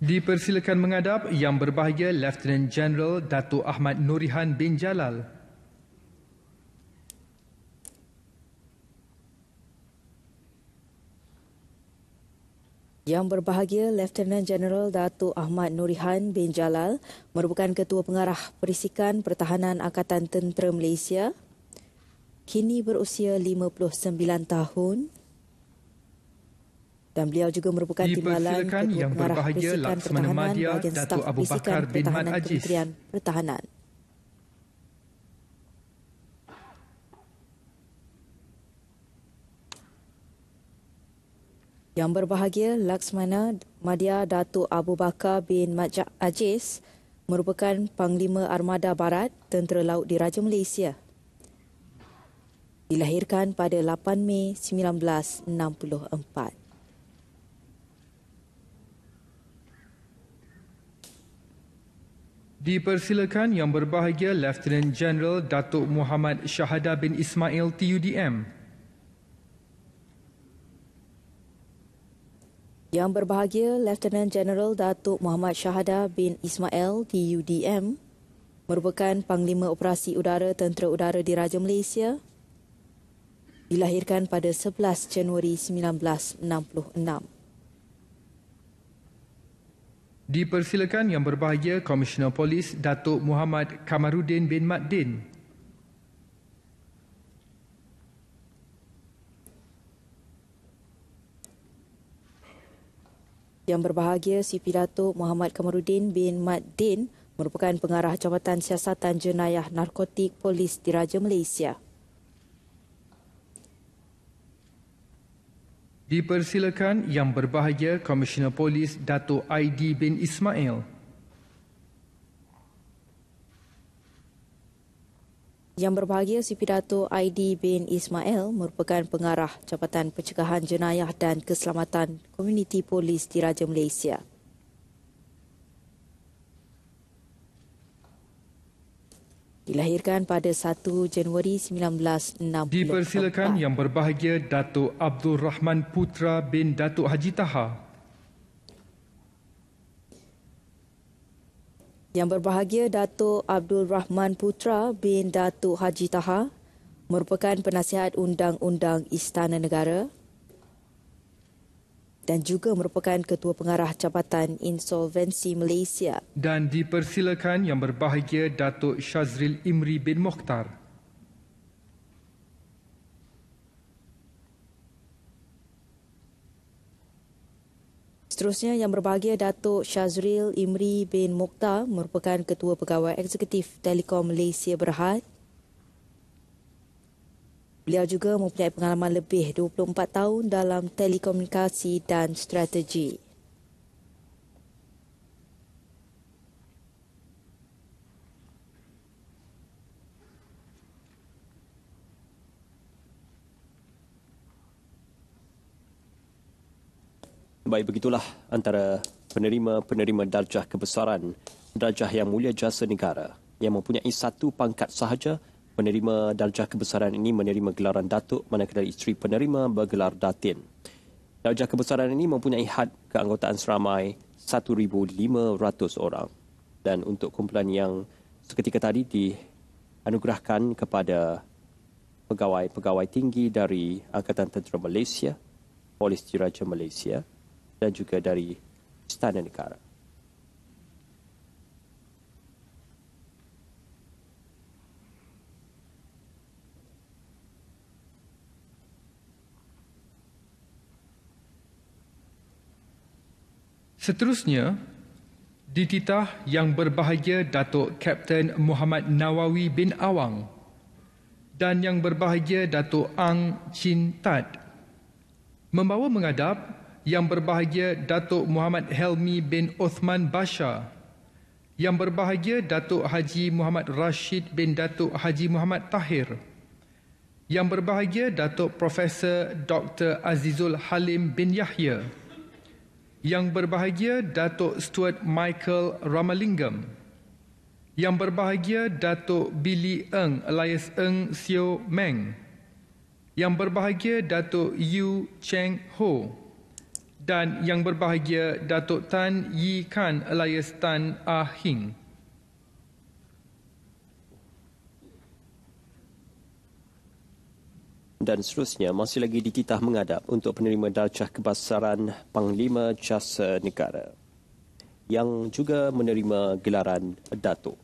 S5: Dipersilakan menghadap Yang Berbahagia Lieutenant General Datuk Ahmad Nurihan bin Jalal.
S3: Yang Berbahagia Lieutenant General Datuk Ahmad Nurihan bin Jalal merupakan Ketua Pengarah Perisikan Pertahanan Angkatan Tentera Malaysia. Kini berusia 59 tahun. Dan beliau juga merupakan timbalan Ketua
S5: Yang
S3: Pengarah
S5: Berbahagia
S3: Perisikan
S5: Laksamana
S3: Pertahanan
S5: Madya
S3: bahagian
S5: Datuk
S3: Staf
S5: Abu
S3: Perisikan
S5: Bakar bin Mat
S3: Pertahanan
S5: Aziz.
S3: Kementerian Pertahanan. Yang Berbahagia Laksamana Madya Datuk Abu Bakar bin Mat Aziz merupakan Panglima Armada Barat Tentera Laut Diraja Malaysia. Dilahirkan pada 8 Mei 1964.
S5: Dipersilakan Yang Berbahagia Lieutenant General Datuk Muhammad Syahada bin Ismail TUDM.
S3: Yang Berbahagia Lieutenant General Datuk Muhammad Syahada bin Ismail TUDM merupakan Panglima Operasi Udara Tentera Udara Diraja Malaysia. Dilahirkan pada 11 Januari 1966.
S5: Dipersilakan Yang Berbahagia Komisioner Polis Datuk Muhammad Kamarudin bin Mat Din.
S3: Yang Berbahagia CP Datuk Muhammad Kamarudin bin Mat Din merupakan Pengarah Jabatan Siasatan Jenayah Narkotik Polis Diraja Malaysia.
S5: Dipersilakan Yang Berbahagia Komisioner Polis Datuk Aidi bin Ismail.
S3: Yang Berbahagia CP Datuk Aidi bin Ismail merupakan Pengarah Jabatan Pencegahan Jenayah dan Keselamatan Komuniti Polis Diraja Malaysia. Dilahirkan pada 1 Januari 1964.
S5: Dipersilakan Yang Berbahagia Datuk Abdul Rahman Putra bin Datuk Haji Taha.
S3: Yang Berbahagia Datuk Abdul Rahman Putra bin Datuk Haji Taha merupakan Penasihat Undang-Undang Istana Negara dan juga merupakan Ketua Pengarah Jabatan Insolvensi Malaysia.
S5: Dan dipersilakan Yang Berbahagia Datuk Syazril Imri bin Mokhtar.
S3: Seterusnya, Yang Berbahagia Datuk Syazril Imri bin Mokhtar merupakan Ketua Pegawai Eksekutif Telekom Malaysia Berhad. Beliau juga mempunyai pengalaman lebih 24 tahun dalam telekomunikasi dan strategi.
S2: Baik, begitulah antara penerima-penerima darjah kebesaran, darjah Yang Mulia Jasa Negara yang mempunyai satu pangkat sahaja. Penerima darjah kebesaran ini menerima gelaran Datuk, manakala isteri penerima bergelar Datin. Darjah kebesaran ini mempunyai had keanggotaan seramai 1,500 orang. Dan untuk kumpulan yang seketika tadi dianugerahkan kepada pegawai-pegawai tinggi dari Angkatan Tentera Malaysia, Polis Diraja Malaysia dan juga dari Istana Negara.
S5: Seterusnya, dititah Yang Berbahagia Datuk Kapten Muhammad Nawawi bin Awang dan Yang Berbahagia Datuk Ang Chin Tat. Membawa menghadap Yang Berbahagia Datuk Muhammad Helmi bin Uthman Bashar, Yang Berbahagia Datuk Haji Muhammad Rashid bin Datuk Haji Muhammad Tahir, Yang Berbahagia Datuk Profesor Dr. Azizul Halim bin Yahya, Yang Berbahagia Datuk Stuart Michael Ramalingam, Yang Berbahagia Datuk Billy Eng alias Eng Sio Meng, Yang Berbahagia Datuk Yu Cheng Ho, dan Yang Berbahagia Datuk Tan Yi Khan alias Tan Ah Hing.
S2: Dan seterusnya masih lagi dititah menghadap untuk penerima darjah kebesaran Panglima Jasa Negara yang juga menerima gelaran Datuk.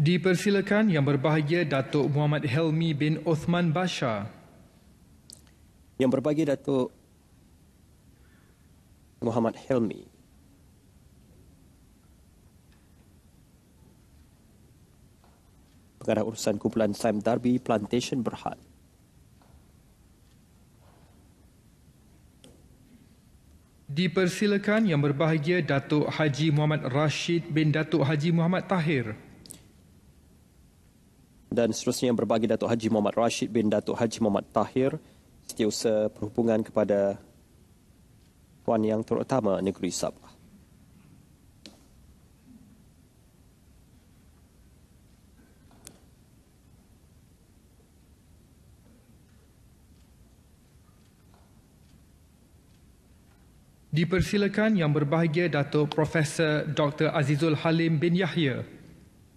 S5: Dipersilakan Yang Berbahagia Datuk Muhammad Helmi bin Osman Bashar.
S2: Yang Berbahagia Datuk Muhammad Helmi. Pengarah urusan kumpulan Saim Darbi Plantation Berhad.
S5: Dipersilakan Yang Berbahagia Datuk Haji Muhammad Rashid bin Datuk Haji Muhammad Tahir.
S2: Dan seterusnya Yang Berbahagia Datuk Haji Muhammad Rashid bin Datuk Haji Muhammad Tahir, Setiausaha Perhubungan kepada Tuan Yang Terutama Negeri Sabah.
S5: Dipersilakan Yang Berbahagia Datuk Profesor Dr. Azizul Halim bin Yahya.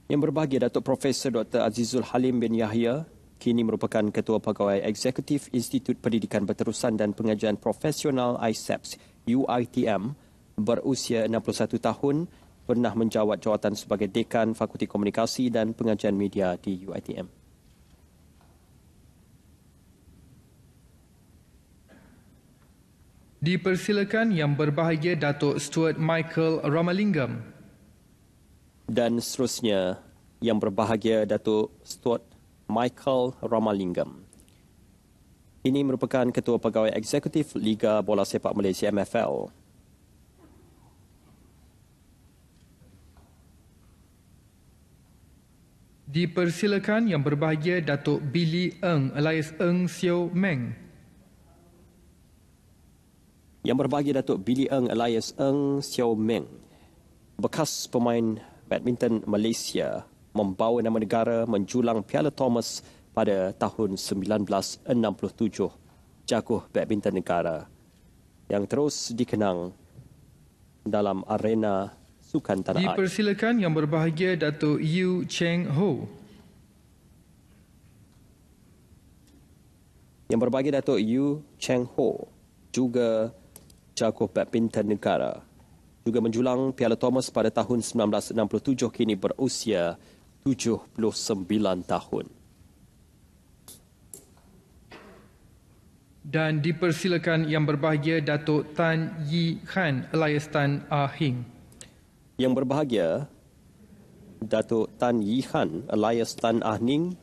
S2: Yang Berbahagia Datuk Profesor Dr. Azizul Halim bin Yahya kini merupakan Ketua Pegawai Eksekutif Institut Pendidikan Berterusan dan Pengajian Profesional ISEPS UiTM, berusia 61 tahun, pernah menjawat jawatan sebagai Dekan Fakulti Komunikasi dan Pengajian Media di UiTM.
S5: Dipersilakan Yang Berbahagia Datuk Stuart Michael Ramalingam.
S2: Dan seterusnya Yang Berbahagia Datuk Stuart Michael Ramalingam. Ini merupakan Ketua Pegawai Eksekutif Liga Bola Sepak Malaysia MFL.
S5: Dipersilakan Yang Berbahagia Datuk Billy Eng alias Eng Sio Meng.
S2: Yang Berbahagia Datuk Billy Eng alias Eng Sio Meng, bekas pemain badminton Malaysia, membawa nama negara menjulang Piala Thomas pada tahun 1967, jago badminton negara yang terus dikenang dalam arena sukan tanah air.
S5: Dipersilakan Yang Berbahagia Datuk Yu Cheng Ho.
S2: Yang Berbahagia Datuk Yu Cheng Ho, juga jago badminton negara, juga menjulang Piala Thomas pada tahun 1967, kini berusia 79 tahun.
S5: Dan dipersilakan Yang Berbahagia Datuk Tan Yi Khan alias Tan Ah Hing.
S2: Yang Berbahagia Datuk Tan Yi Khan alias Tan Ah Hing,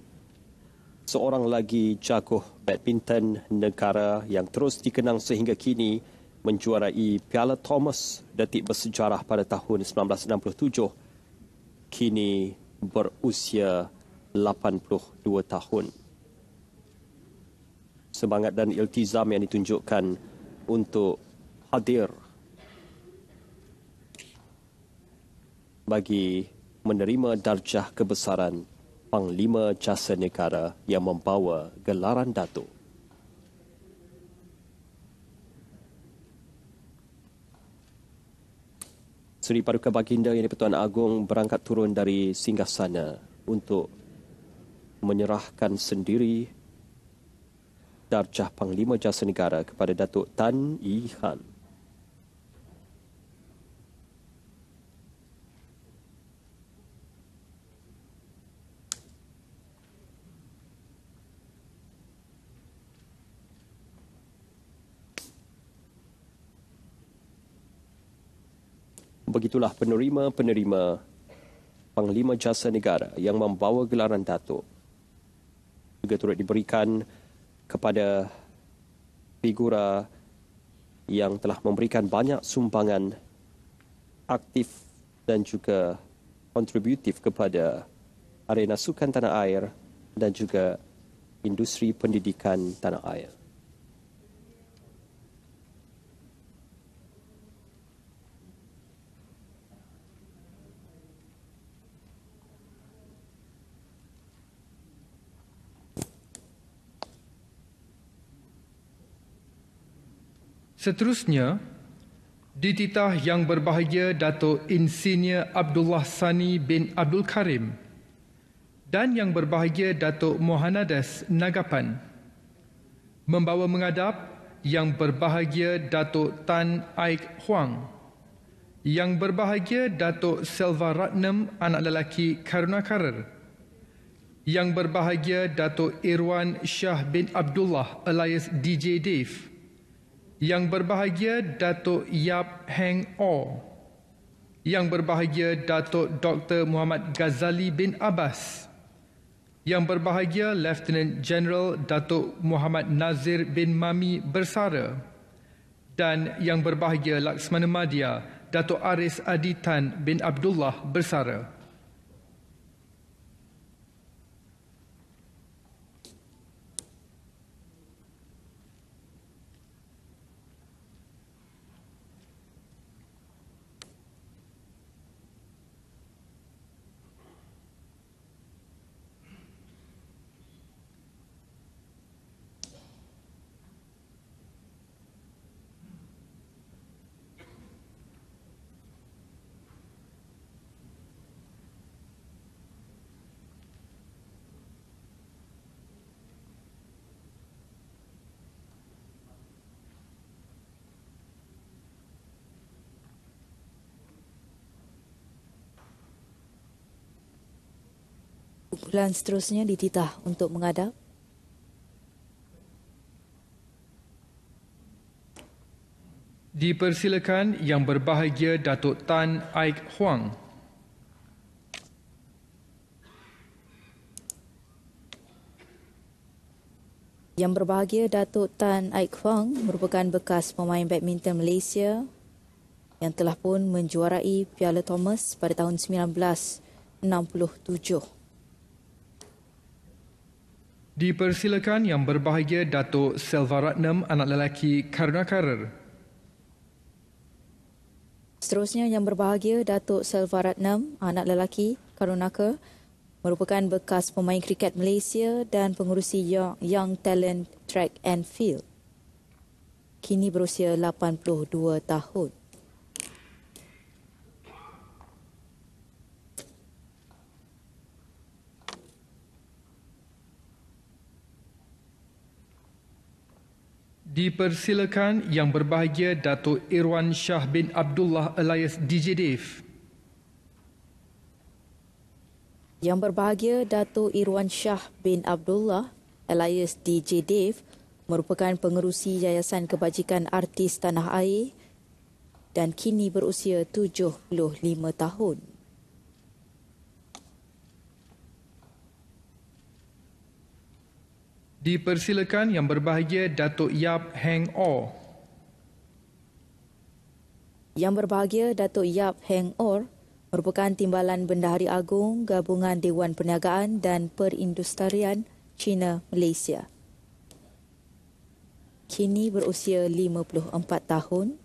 S2: seorang lagi jago badminton negara yang terus dikenang sehingga kini, menjuarai Piala Thomas detik bersejarah pada tahun 1967, kini berusia 82 tahun. Semangat dan iltizam yang ditunjukkan untuk hadir bagi menerima darjah kebesaran Panglima Jasa Negara yang membawa gelaran Datuk. Seri Paduka Baginda Yang di-Pertuan Agong berangkat turun dari singgasana untuk menyerahkan sendiri darjah Panglima Jasa Negara kepada Datuk Tan Yi Khan. Begitulah penerima-penerima Panglima Jasa Negara yang membawa gelaran Datuk juga turut diberikan kepada figura yang telah memberikan banyak sumbangan aktif dan juga kontributif kepada arena sukan tanah air dan juga industri pendidikan tanah air.
S5: Seterusnya, dititah Yang Berbahagia Datuk Insinyur Abdullah Sani bin Abdul Karim dan Yang Berbahagia Datuk Mohanades Nagapan membawa menghadap Yang Berbahagia Datuk Tan Aik Huang, Yang Berbahagia Datuk Selva Ratnam anak lelaki Karunakarar, Yang Berbahagia Datuk Irwan Shah bin Abdullah alias DJ Dave, Yang Berbahagia Datuk Yap Heng Or, Yang Berbahagia Datuk Dr. Muhammad Ghazali bin Abbas, Yang Berbahagia Lieutenant General Datuk Muhammad Nazir bin Mami Bersara dan Yang Berbahagia Laksmana Madya Datuk Aris Aditan bin Abdullah Bersara.
S3: Kumpulan seterusnya dititah untuk menghadap.
S5: Dipersilakan Yang Berbahagia Datuk Tan Aik Huang.
S3: Yang Berbahagia Datuk Tan Aik Huang merupakan bekas pemain badminton Malaysia yang telah pun menjuarai Piala Thomas pada tahun 1967.
S5: Dipersilakan Yang Berbahagia Datuk Selva Ratnam anak lelaki Karunakarar.
S3: Seterusnya Yang Berbahagia Datuk Selva Ratnam anak lelaki Karunakarar merupakan bekas pemain kriket Malaysia dan pengurusi Young Talent Track and Field. Kini berusia 82 tahun.
S5: Dipersilakan Yang Berbahagia Datuk Irwan Shah bin Abdullah alias DJ Dave.
S3: Yang Berbahagia Datuk Irwan Shah bin Abdullah alias DJ Dave merupakan pengerusi Yayasan Kebajikan Artis Tanah Air dan kini berusia 75 tahun.
S5: Dipersilakan Yang Berbahagia Datuk Yap Heng Or.
S3: Yang Berbahagia Datuk Yap Heng Or merupakan Timbalan Bendahari Agung Gabungan Dewan Perniagaan dan Perindustrian China Malaysia. Kini berusia 54 tahun.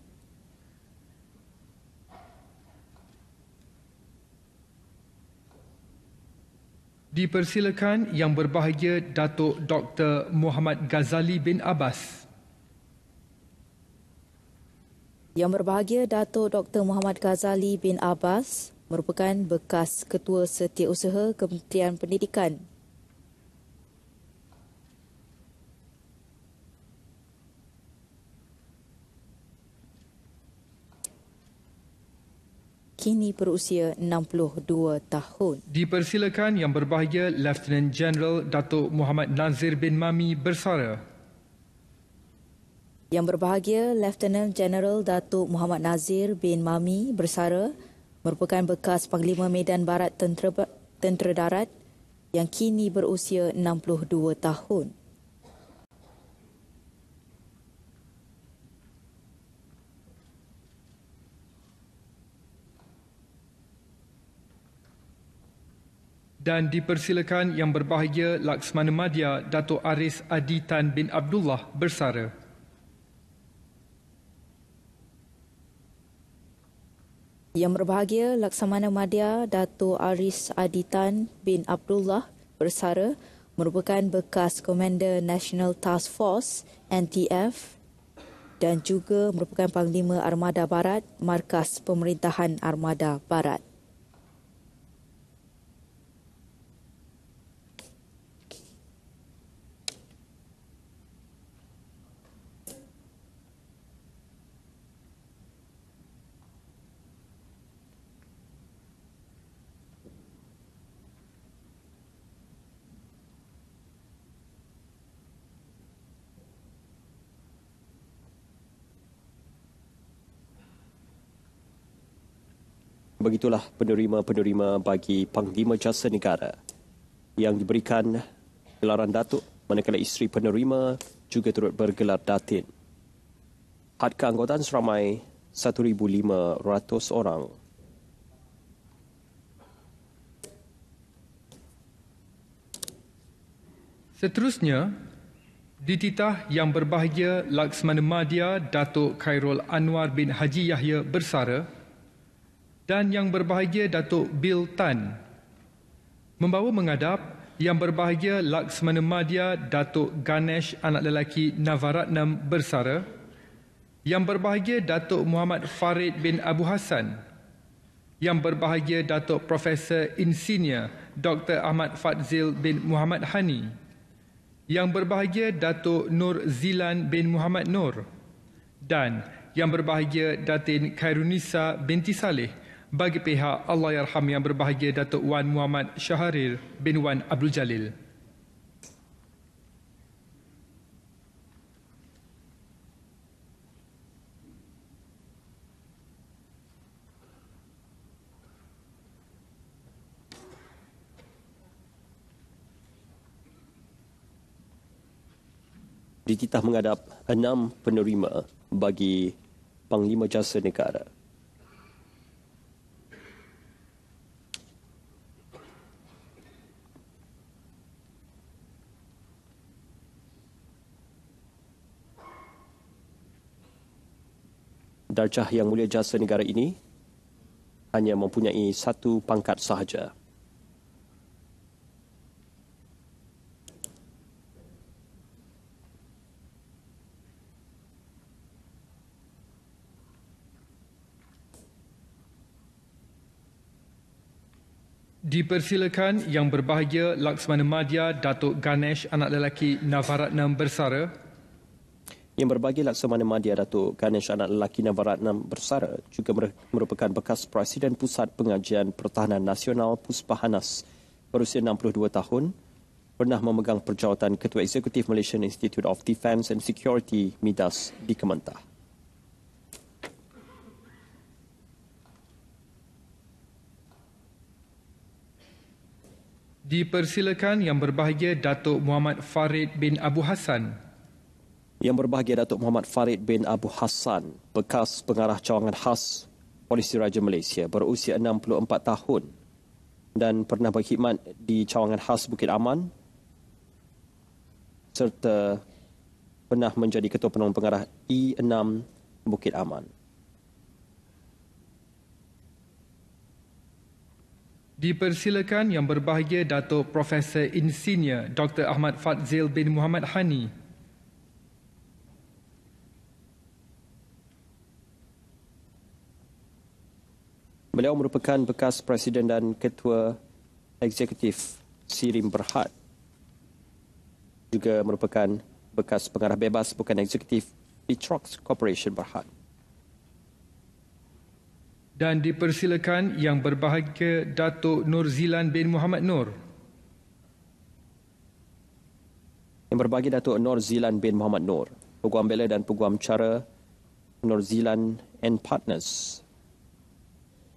S5: Dipersilakan Yang Berbahagia Datuk Dr. Muhammad Ghazali bin Abbas.
S3: Yang Berbahagia Datuk Dr. Muhammad Ghazali bin Abbas merupakan bekas Ketua Setiausaha Kementerian Pendidikan. Kini berusia 62 tahun.
S5: Dipersilakan Yang Berbahagia Lieutenant General Datuk Muhammad Nazir bin Mami Bersara.
S3: Yang Berbahagia Lieutenant General Datuk Muhammad Nazir bin Mami Bersara merupakan bekas Panglima Medan Barat Tentera Darat yang kini berusia 62 tahun.
S5: Dan dipersilakan Yang Berbahagia Laksmana Madya Dato' Aris Aditan bin Abdullah bersara.
S3: Yang Berbahagia Laksamana Madya Dato' Aris Aditan bin Abdullah bersara merupakan bekas Komander National Task Force NTF dan juga merupakan Panglima Armada Barat, Markas Pemerintahan Armada Barat.
S2: Begitulah penerima-penerima bagi Panglima Jasa Negara yang diberikan gelaran Datuk, manakala isteri penerima juga turut bergelar Datin. Had keanggotaan seramai 1,500 orang.
S5: Seterusnya, dititah Yang Berbahagia Laksmana Madya Datuk Khairul Anwar bin Haji Yahya bersara dan Yang Berbahagia Datuk Bill Tan. Membawa menghadap Yang Berbahagia Laksmana Madya Datuk Ganesh anak lelaki Navaratnam bersara, Yang Berbahagia Datuk Muhammad Farid bin Abu Hassan, Yang Berbahagia Datuk Profesor Insinyur Dr. Ahmad Fadzil bin Muhammad Hani, Yang Berbahagia Datuk Nur Zilan bin Muhammad Nur dan Yang Berbahagia Datin Khairunisa binti Saleh bagi pihak Allahyarham Yang Berbahagia Datuk Wan Muhammad Syaharir bin Wan Abdul Jalil.
S2: Dititah menghadap 6 penerima bagi Panglima Jasa Negara. Darjah Yang Mulia Jasa Negara ini hanya mempunyai 1 pangkat sahaja.
S5: Dipersilakan Yang Berbahagia Laksmana Madya Datuk Ganesh anak lelaki Navaratnam bersara.
S2: Yang Berbahagia Laksamana Madya Datuk Ganesh anak lelaki Navaratnam bersara juga merupakan bekas Presiden Pusat Pengajian Pertahanan Nasional Puspahanas berusia 62 tahun, pernah memegang perjawatan Ketua Eksekutif Malaysian Institute of Defence and Security MIDAS di Kementah.
S5: Dipersilakan Yang Berbahagia Datuk Muhammad Farid bin Abu Hassan.
S2: Yang Berbahagia Datuk Muhammad Farid bin Abu Hassan, bekas pengarah cawangan khas Polisi Raja Malaysia berusia 64 tahun dan pernah berkhidmat di cawangan khas Bukit Aman serta pernah menjadi Ketua Penolong Pengarah E6 Bukit Aman.
S5: Dipersilakan Yang Berbahagia Datuk Profesor Insinyur Dr. Ahmad Fadzil bin Muhammad Hani.
S2: Beliau merupakan bekas Presiden dan Ketua Eksekutif Sirim Berhad. Juga merupakan bekas pengarah bebas bukan eksekutif Petrox Corporation Berhad.
S5: Dan dipersilakan Yang Berbahagia Datuk Nur Zilan bin Muhammad Nur.
S2: Yang Berbahagia Datuk Nur Zilan bin Muhammad Nur, Peguam Bela dan Peguam Cara Nur Zilan and Partners,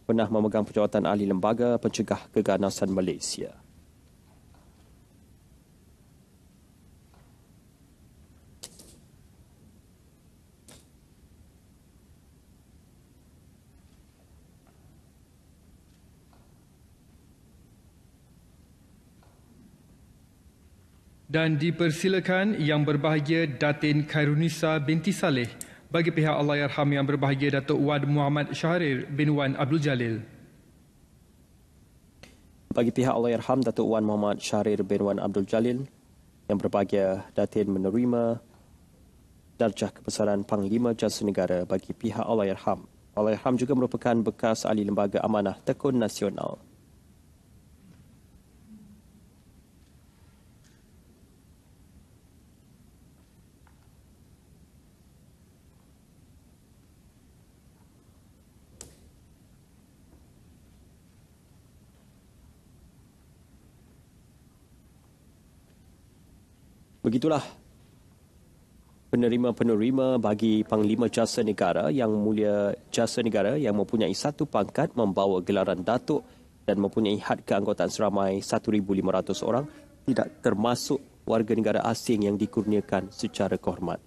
S2: pernah memegang perjawatan ahli Lembaga Pencegah Keganasan Malaysia.
S5: Dan dipersilakan Yang Berbahagia Datin Khairunisa binti Saleh bagi pihak Allahyarham Yang Berbahagia Datuk Wan Muhammad Syahrir bin Wan Abdul Jalil.
S2: Bagi pihak Allahyarham Datuk Wan Muhammad Syahrir bin Wan Abdul Jalil, Yang Berbahagia Datin menerima darjah kebesaran Panglima Jasa Negara bagi pihak Allahyarham. Allahyarham juga merupakan bekas ahli Lembaga Amanah Tekun Nasional. Begitulah penerima-penerima bagi Panglima Jasa Negara Yang Mulia Jasa Negara yang mempunyai satu pangkat membawa gelaran Datuk dan mempunyai had keanggotaan seramai 1,500 orang, tidak termasuk warga negara asing yang dikurniakan secara kehormat.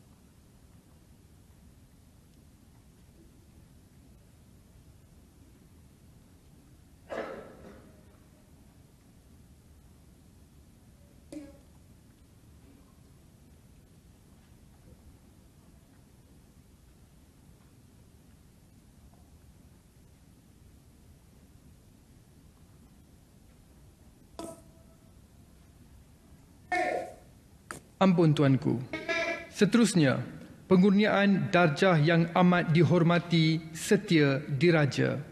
S5: Ampun Tuanku. Seterusnya, pengurniaan darjah yang amat dihormati Setia Diraja.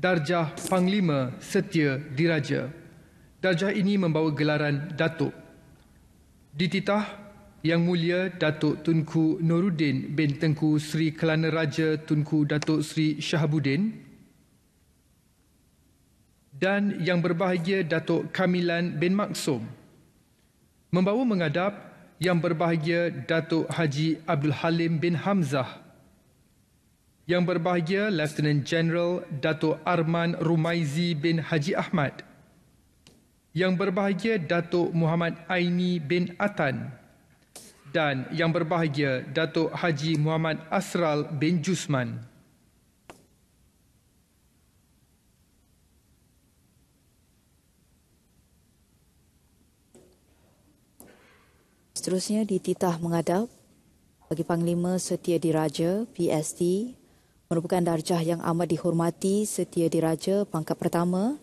S5: Darjah Panglima Setia Diraja. Darjah ini membawa gelaran Datuk. Dititah Yang Mulia Datuk Tunku Nuruddin bin Tengku Sri Kelana Raja Tunku Datuk Sri Shahabuddin dan Yang Berbahagia Datuk Kamilan bin Maksum. Membawa menghadap Yang Berbahagia Datuk Haji Abdul Halim bin Hamzah, Yang Berbahagia Lieutenant General Datuk Arman Rumaizi bin Haji Ahmad, Yang Berbahagia Datuk Muhammad Aini bin Atan dan Yang Berbahagia Datuk Haji Muhammad Asral bin Jusman.
S3: Seterusnya dititah menghadap bagi Panglima Setia Diraja PSD merupakan darjah yang amat dihormati Setia Diraja pangkat pertama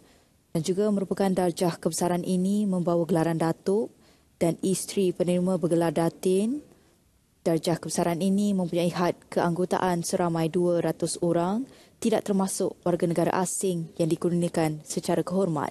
S3: dan juga merupakan darjah kebesaran ini membawa gelaran Datuk dan isteri penerima bergelar Datin. Darjah kebesaran ini mempunyai had keanggotaan seramai 200 orang, tidak termasuk warga negara asing yang dikurniakan secara kehormat.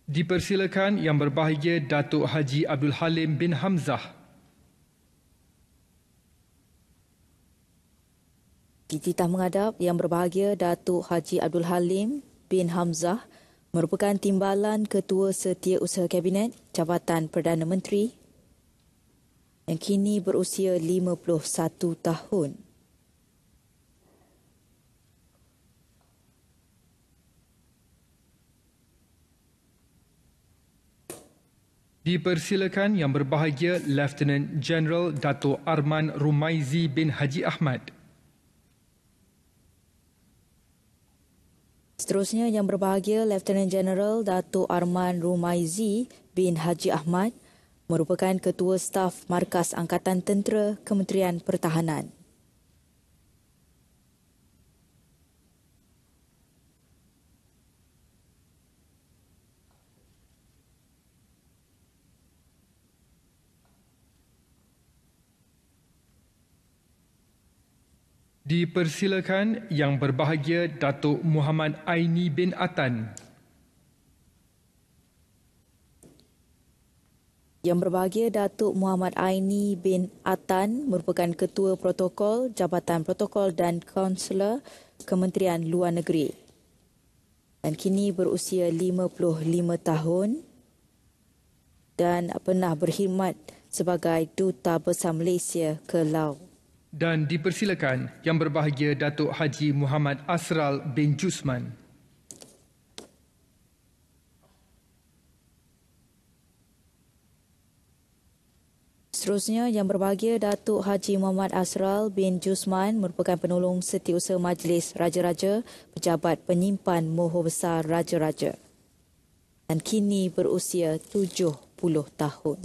S5: Dipersilakan Yang Berbahagia Datuk Haji Abdul Halim bin Hamzah.
S3: Dititah menghadap Yang Berbahagia Datuk Haji Abdul Halim bin Hamzah merupakan Timbalan Ketua Setiausaha Kabinet Jabatan Perdana Menteri yang kini berusia 51 tahun.
S5: Dipersilakan Yang Berbahagia Lieutenant General Datuk Arman Rumaizi bin Haji Ahmad.
S3: Seterusnya Yang Berbahagia Lieutenant General Datuk Arman Rumaizi bin Haji Ahmad merupakan Ketua Staf Markas Angkatan Tentera Kementerian Pertahanan.
S5: Dipersilakan Yang Berbahagia Datuk Muhammad Aini bin Atan.
S3: Yang Berbahagia Datuk Muhammad Aini bin Atan merupakan Ketua Protokol, Jabatan Protokol dan Kaunselor Kementerian Luar Negeri dan kini berusia 55 tahun dan pernah berkhidmat sebagai Duta Besar Malaysia ke Laos.
S5: Dan dipersilakan Yang Berbahagia Datuk Haji Muhammad Asral bin Jusman.
S3: Seterusnya, Yang Berbahagia Datuk Haji Muhammad Asral bin Jusman merupakan penolong setiausaha Majlis Raja-Raja, Pejabat Penyimpan Mohor Besar Raja-Raja dan kini berusia 70 tahun.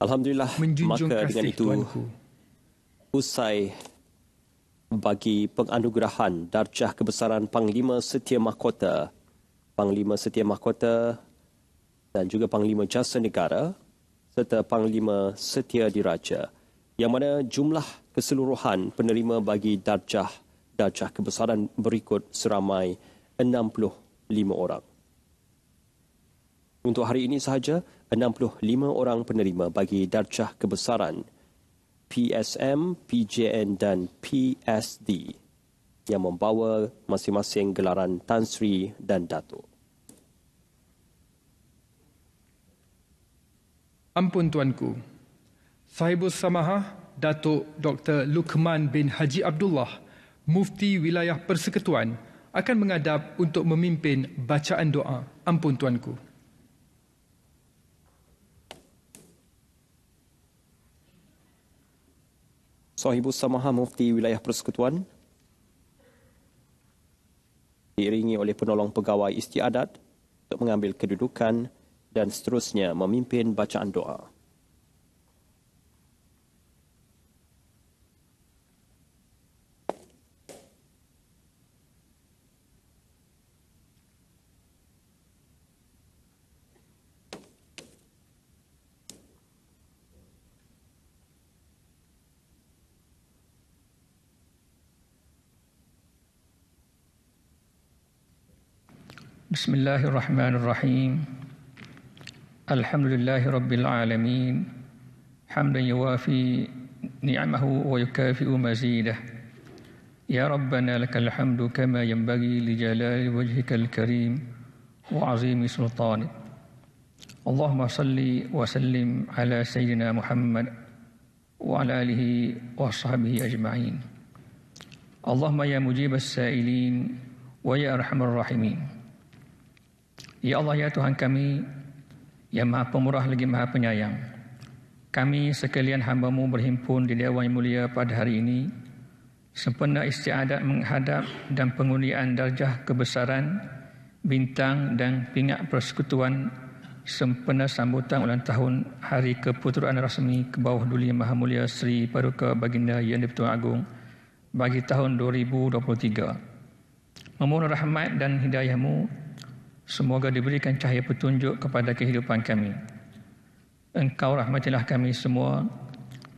S2: Alhamdulillah, maka dengan itu usai bagi penganugerahan darjah kebesaran Panglima Setia Mahkota, Panglima Setia Mahkota dan juga Panglima Jasa Negara serta Panglima Setia Diraja, yang mana jumlah keseluruhan penerima bagi darjah kebesaran berikut seramai 65 orang. Untuk hari ini sahaja, 65 orang penerima bagi darjah kebesaran PSM, PJN dan PSD yang membawa masing-masing gelaran Tan Sri dan Datuk.
S5: Ampun Tuanku, Sahibus Samahah Datuk Dr. Luqman bin Haji Abdullah, Mufti Wilayah Persekutuan, akan menghadap untuk memimpin bacaan doa. Ampun Tuanku.
S2: Sahibus Samahah Mufti Wilayah Persekutuan diiringi oleh penolong pegawai istiadat untuk mengambil kedudukan dan seterusnya memimpin bacaan doa.
S6: Bismillahirrahmanirrahim. Alhamdulillahi Rabbil Alamin. Hamdan yuwafi ni'amahu wa yukafi'u mazidah. Ya Rabbana lakal hamdu kama yanbaghi li jalali wajhikal karim wa azimi sultanik. Allahumma salli wa sallim ala Sayyidina Muhammad wa ala alihi wa sahbihi ajma'in. Allahumma ya mujibas sa'ilin wa ya arhamar rahimin. Ya Allah, ya Tuhan kami, yang Maha Pemurah lagi Maha Penyayang, kami sekalian hamba-Mu berhimpun di Dewan yang mulia pada hari ini, sempena istiadat menghadap dan pengundian darjah kebesaran, bintang dan pingat persekutuan, sempena sambutan ulang tahun Hari Keputeraan Rasmi ke bawah Duli Yang Maha Mulia Sri Paduka Baginda Yang di-Pertuan Agong bagi tahun 2023. Memohon rahmat dan hidayah-Mu, semoga diberikan cahaya petunjuk kepada kehidupan kami. Engkau rahmatilah kami semua,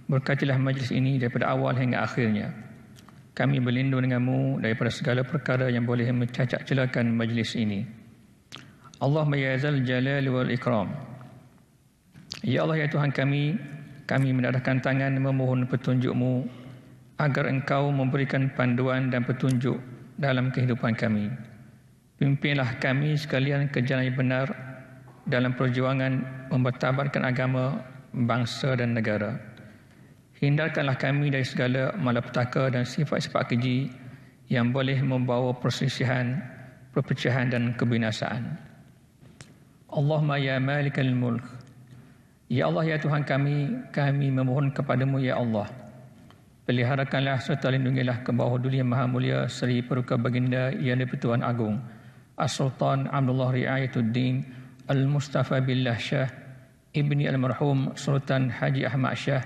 S6: berkatilah majlis ini daripada awal hingga akhirnya. Kami berlindung dengan-Mu daripada segala perkara yang boleh mencacat celakan majlis ini. Allahumma ya zal jalal wal ikram. Ya Allah, ya Tuhan kami mendadahkan tangan memohon petunjuk-Mu agar Engkau memberikan panduan dan petunjuk dalam kehidupan kami. Pimpinlah kami sekalian ke jalan yang benar dalam perjuangan mempertabatkan agama, bangsa dan negara. Hindarkanlah kami dari segala malapetaka dan sifat-sifat keji yang boleh membawa perselisihan, perpecahan dan kebinasaan. Allahumma ya malikal mulk. Ya Allah, ya Tuhan kami memohon kepadamu ya Allah. Peliharakanlah serta lindungilah ke bawah Duli Yang Maha Mulia Seri Paduka Baginda Yang di-Pertuan Agong As-Sultan Abdullah Riayatuddin Al-Mustafa Billah Shah Ibni Al-Marhum Sultan Haji Ahmad Shah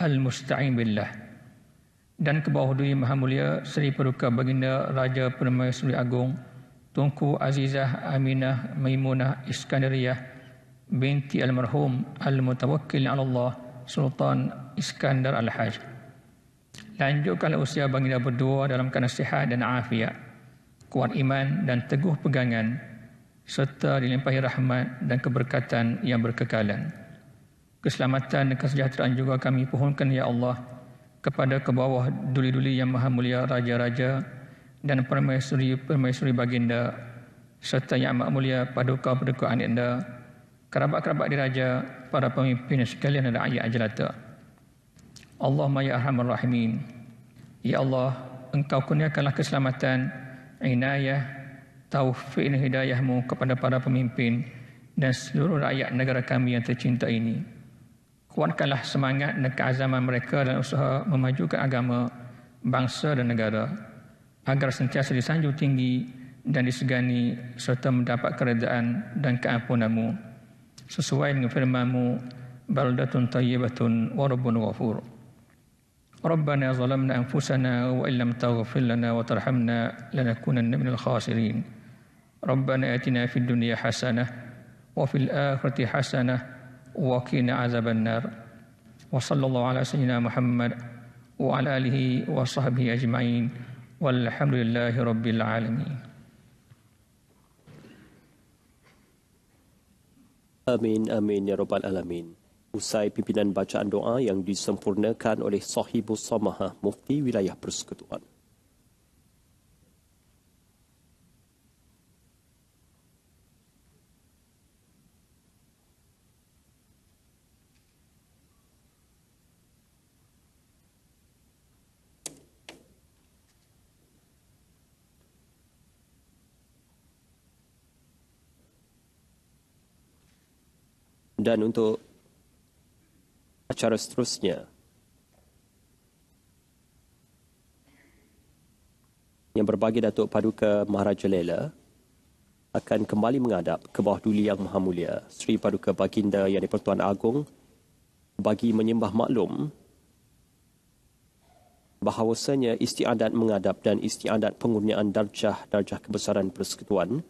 S6: Al-Musta'in Billah, dan ke bawah Duli Maha Mulia Seri Paduka Baginda Raja Permaisuri Agong Tunku Azizah Aminah Maimunah Iskandariyah binti Al-Marhum Al-Mutawakkil ala Allah Sultan Iskandar Al-Haj. Lanjutkanlah usia baginda berdua dalam keadaan sihat dan afiat, kuat iman dan teguh pegangan, serta dilimpahi rahmat dan keberkatan yang berkekalan. Keselamatan dan kesejahteraan juga kami pohonkan ya Allah kepada ke bawah duli-duli yang maha mulia raja-raja dan permaisuri-permaisuri baginda, serta Yang Amat Mulia Paduka Anda, kerabat-kerabat diraja, para pemimpin sekalian dan rakyat jelata. Allahumma ya arhamar rahimin. Ya Allah, Engkau kurniakanlah keselamatan, inayah, taufik dan hidayah-Mu kepada para pemimpin dan seluruh rakyat negara kami yang tercinta ini. Kuatkanlah semangat dan keazaman mereka dalam usaha memajukan agama, bangsa dan negara, agar sentiasa disanjung tinggi dan disegani serta mendapat keredaan dan keampunan-Mu sesuai dengan firman-Mu, baldatun tayyibatun wa rabbun ghafur. Rabbana zalamna anfusana wa illam taghfir lana wa tarhamna lanakunanna minal khasirin. Rabbana atina fid dunya hasanah wa fil akhirati hasanah wa qina azabannar. Wa sallallahu ala sayyidina Muhammad wa ala alihi wa sahbihi ajma'in. Walhamdulillahi rabbil alamin.
S2: Amin, amin, ya Rabbal Alamin. Usai pimpinan bacaan doa yang disempurnakan oleh Sahibus Samahah Mufti Wilayah Persekutuan. Dan untuk acara seterusnya yang berbagi Datuk Paduka Maharaja Lela akan kembali menghadap ke bawah duli Yang Maha Mulia Sri Paduka Baginda Yang di-Pertuan Agong bagi menyembah maklum bahawasanya istiadat menghadap dan istiadat pengurniaan darjah kebesaran persekutuan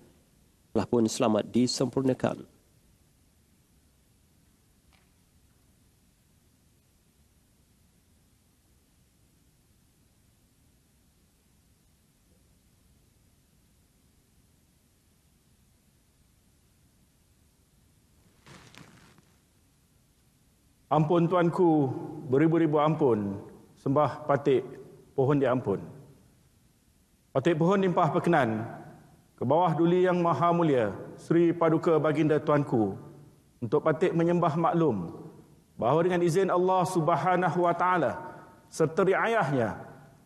S2: telah pun selamat disempurnakan.
S4: Ampun Tuanku, beribu-ribu ampun, sembah patik pohon diampun. Patik pohon limpah perkenan, ke bawah duli Yang Maha Mulia, Sri Paduka Baginda Tuanku, untuk patik menyembah maklum, bahawa dengan izin Allah Subhanahu Wa Taala, serta riayahnya,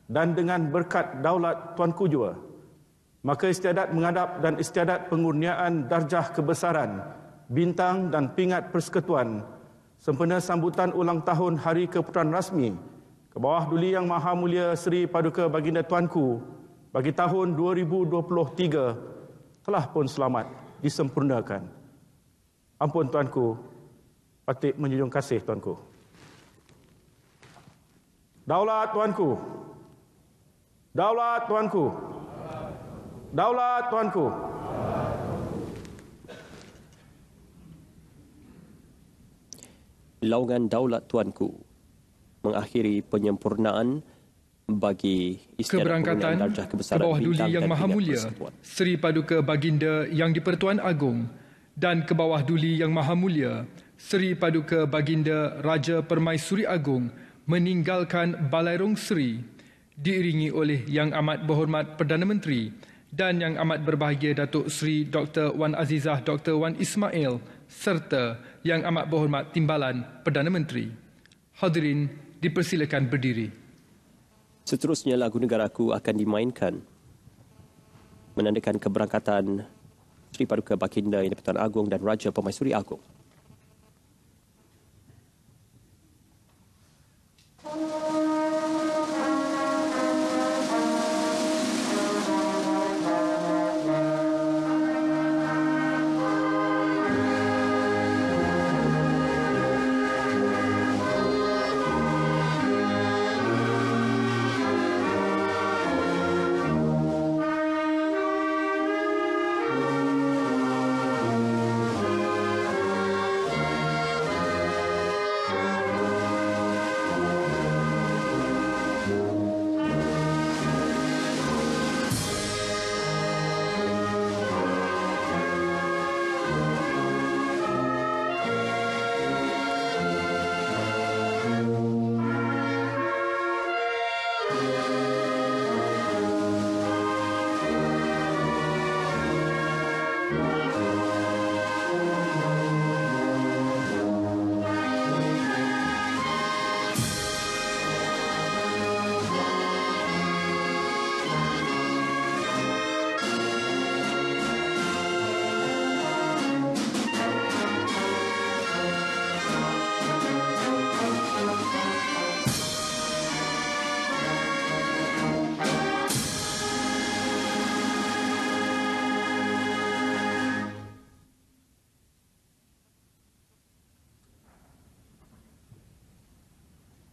S4: dan dengan berkat daulat Tuanku jua, maka istiadat menghadap dan istiadat pengurniaan darjah kebesaran, bintang dan pingat persekutuan, sempena sambutan ulang tahun Hari Keputusan Rasmi ke bawah duli Yang Maha Mulia Sri Paduka Baginda Tuanku bagi tahun 2023 telah pun selamat disempurnakan. Ampun Tuanku, patik menjunjung kasih Tuanku. Daulat Tuanku, daulat Tuanku, daulat Tuanku.
S2: Laungan Daulat Tuanku mengakhiri penyempurnaan bagi istiadat pengurniaan darjah kebesaran
S5: ke bawah duli
S2: bintang
S5: Yang
S2: dan
S5: Maha
S2: pingat
S5: Mulia
S2: persekutuan.
S5: Sri Paduka Baginda Yang di-Pertuan Agong dan ke bawah duli Yang Maha Mulia Sri Paduka Baginda Raja Permaisuri Agong meninggalkan Balairung Seri diiringi oleh Yang Amat Berhormat Perdana Menteri dan Yang Amat Berbahagia Datuk Seri Dr. Wan Azizah Dr. Wan Ismail serta Yang Amat Berhormat Timbalan Perdana Menteri. Hadirin dipersilakan berdiri.
S2: Seterusnya lagu negaraku akan dimainkan menandakan keberangkatan Sri Paduka Baginda Yang di-Pertuan Agong dan Raja Permaisuri Agong.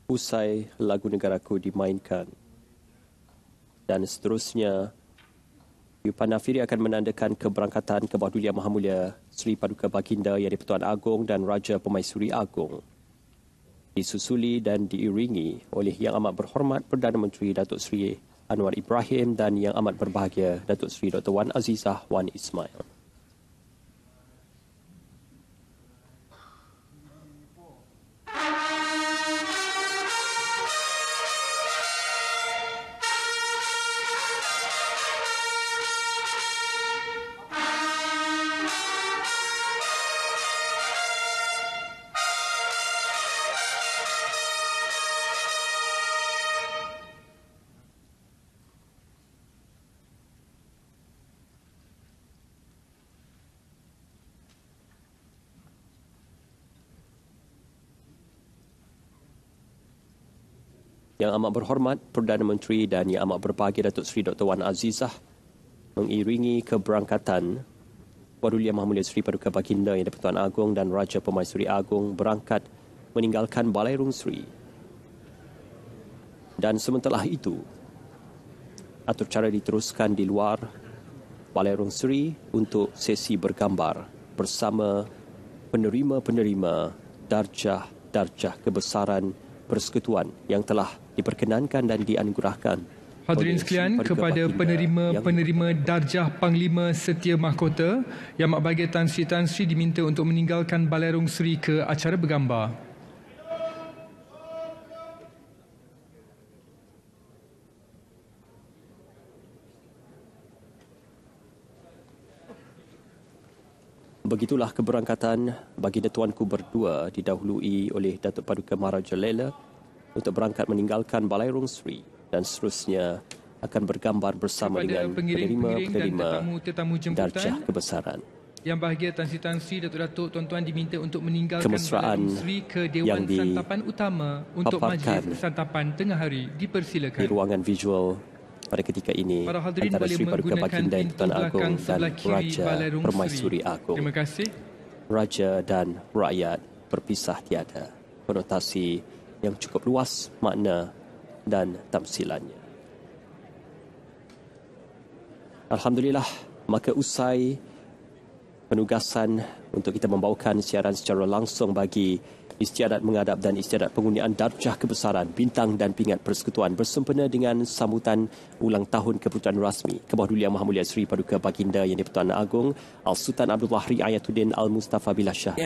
S2: usai lagu negaraku dimainkan. Dan seterusnya, Yupan Nafiri akan menandakan keberangkatan ke bawah Duli Yang Maha Mulia Sri Paduka Baginda Yang di-Pertuan Agong dan Raja Permaisuri Agong. Disusuli dan diiringi oleh Yang Amat Berhormat Perdana Menteri Datuk Seri Anwar Ibrahim dan Yang Amat Berbahagia Datuk Seri Dr. Wan Azizah Wan Ismail. Yang Amat Berhormat Perdana Menteri dan Yang Amat Berbahagia Datuk Seri Dr. Wan Azizah mengiringi keberangkatan Waduli Yang Maha Mulia Sri Paduka Baginda Yang di-Pertuan Agong dan Raja Permaisuri Agong berangkat meninggalkan Balairung Sri. Dan sementara itu, atur cara diteruskan di luar Balairung Sri untuk sesi bergambar bersama penerima-penerima darjah-darjah kebesaran persekutuan yang telah diperkenankan dan dianugerahkan.
S5: Hadirin sekalian, kepada penerima-penerima darjah Panglima Setia Mahkota, Yang Amat Bahagia Tan Sri diminta untuk meninggalkan Balairung Sri ke acara bergambar.
S2: Begitulah keberangkatan Baginda Tuanku berdua didahului oleh Datuk Paduka Maharaja Lela untuk berangkat meninggalkan Balairung Sri dan seterusnya akan bergambar bersama dengan penerima-penerima darjah kebesaran.
S5: Yang Bahagia Tan Sri Datuk tuan-tuan diminta untuk meninggalkan
S2: Kemesraan
S5: Balairung Sri ke Dewan Santapan Utama untuk majlis santapan tengah hari. Dipersilakan.
S2: Di ruangan visual pada ketika ini antara Sri Paduka Baginda Yang di-Pertuan Agong dan Raja Permaisuri Agong.
S5: Terima kasih.
S2: Raja dan rakyat berpisah tiada. Konotasi yang cukup luas makna dan tamsilannya. Alhamdulillah, maka usai penugasan untuk kita membawakan siaran secara langsung bagi istiadat menghadap dan istiadat pengundian darjah kebesaran, bintang dan pingat persekutuan bersempena dengan sambutan ulang tahun keputusan rasmi ke bawah Duli Yang Maha Mulia Sri Paduka Baginda Yang di-Pertuan Agong Al-Sultan Abdullah Riayatuddin Al-Mustafa Billah Shah.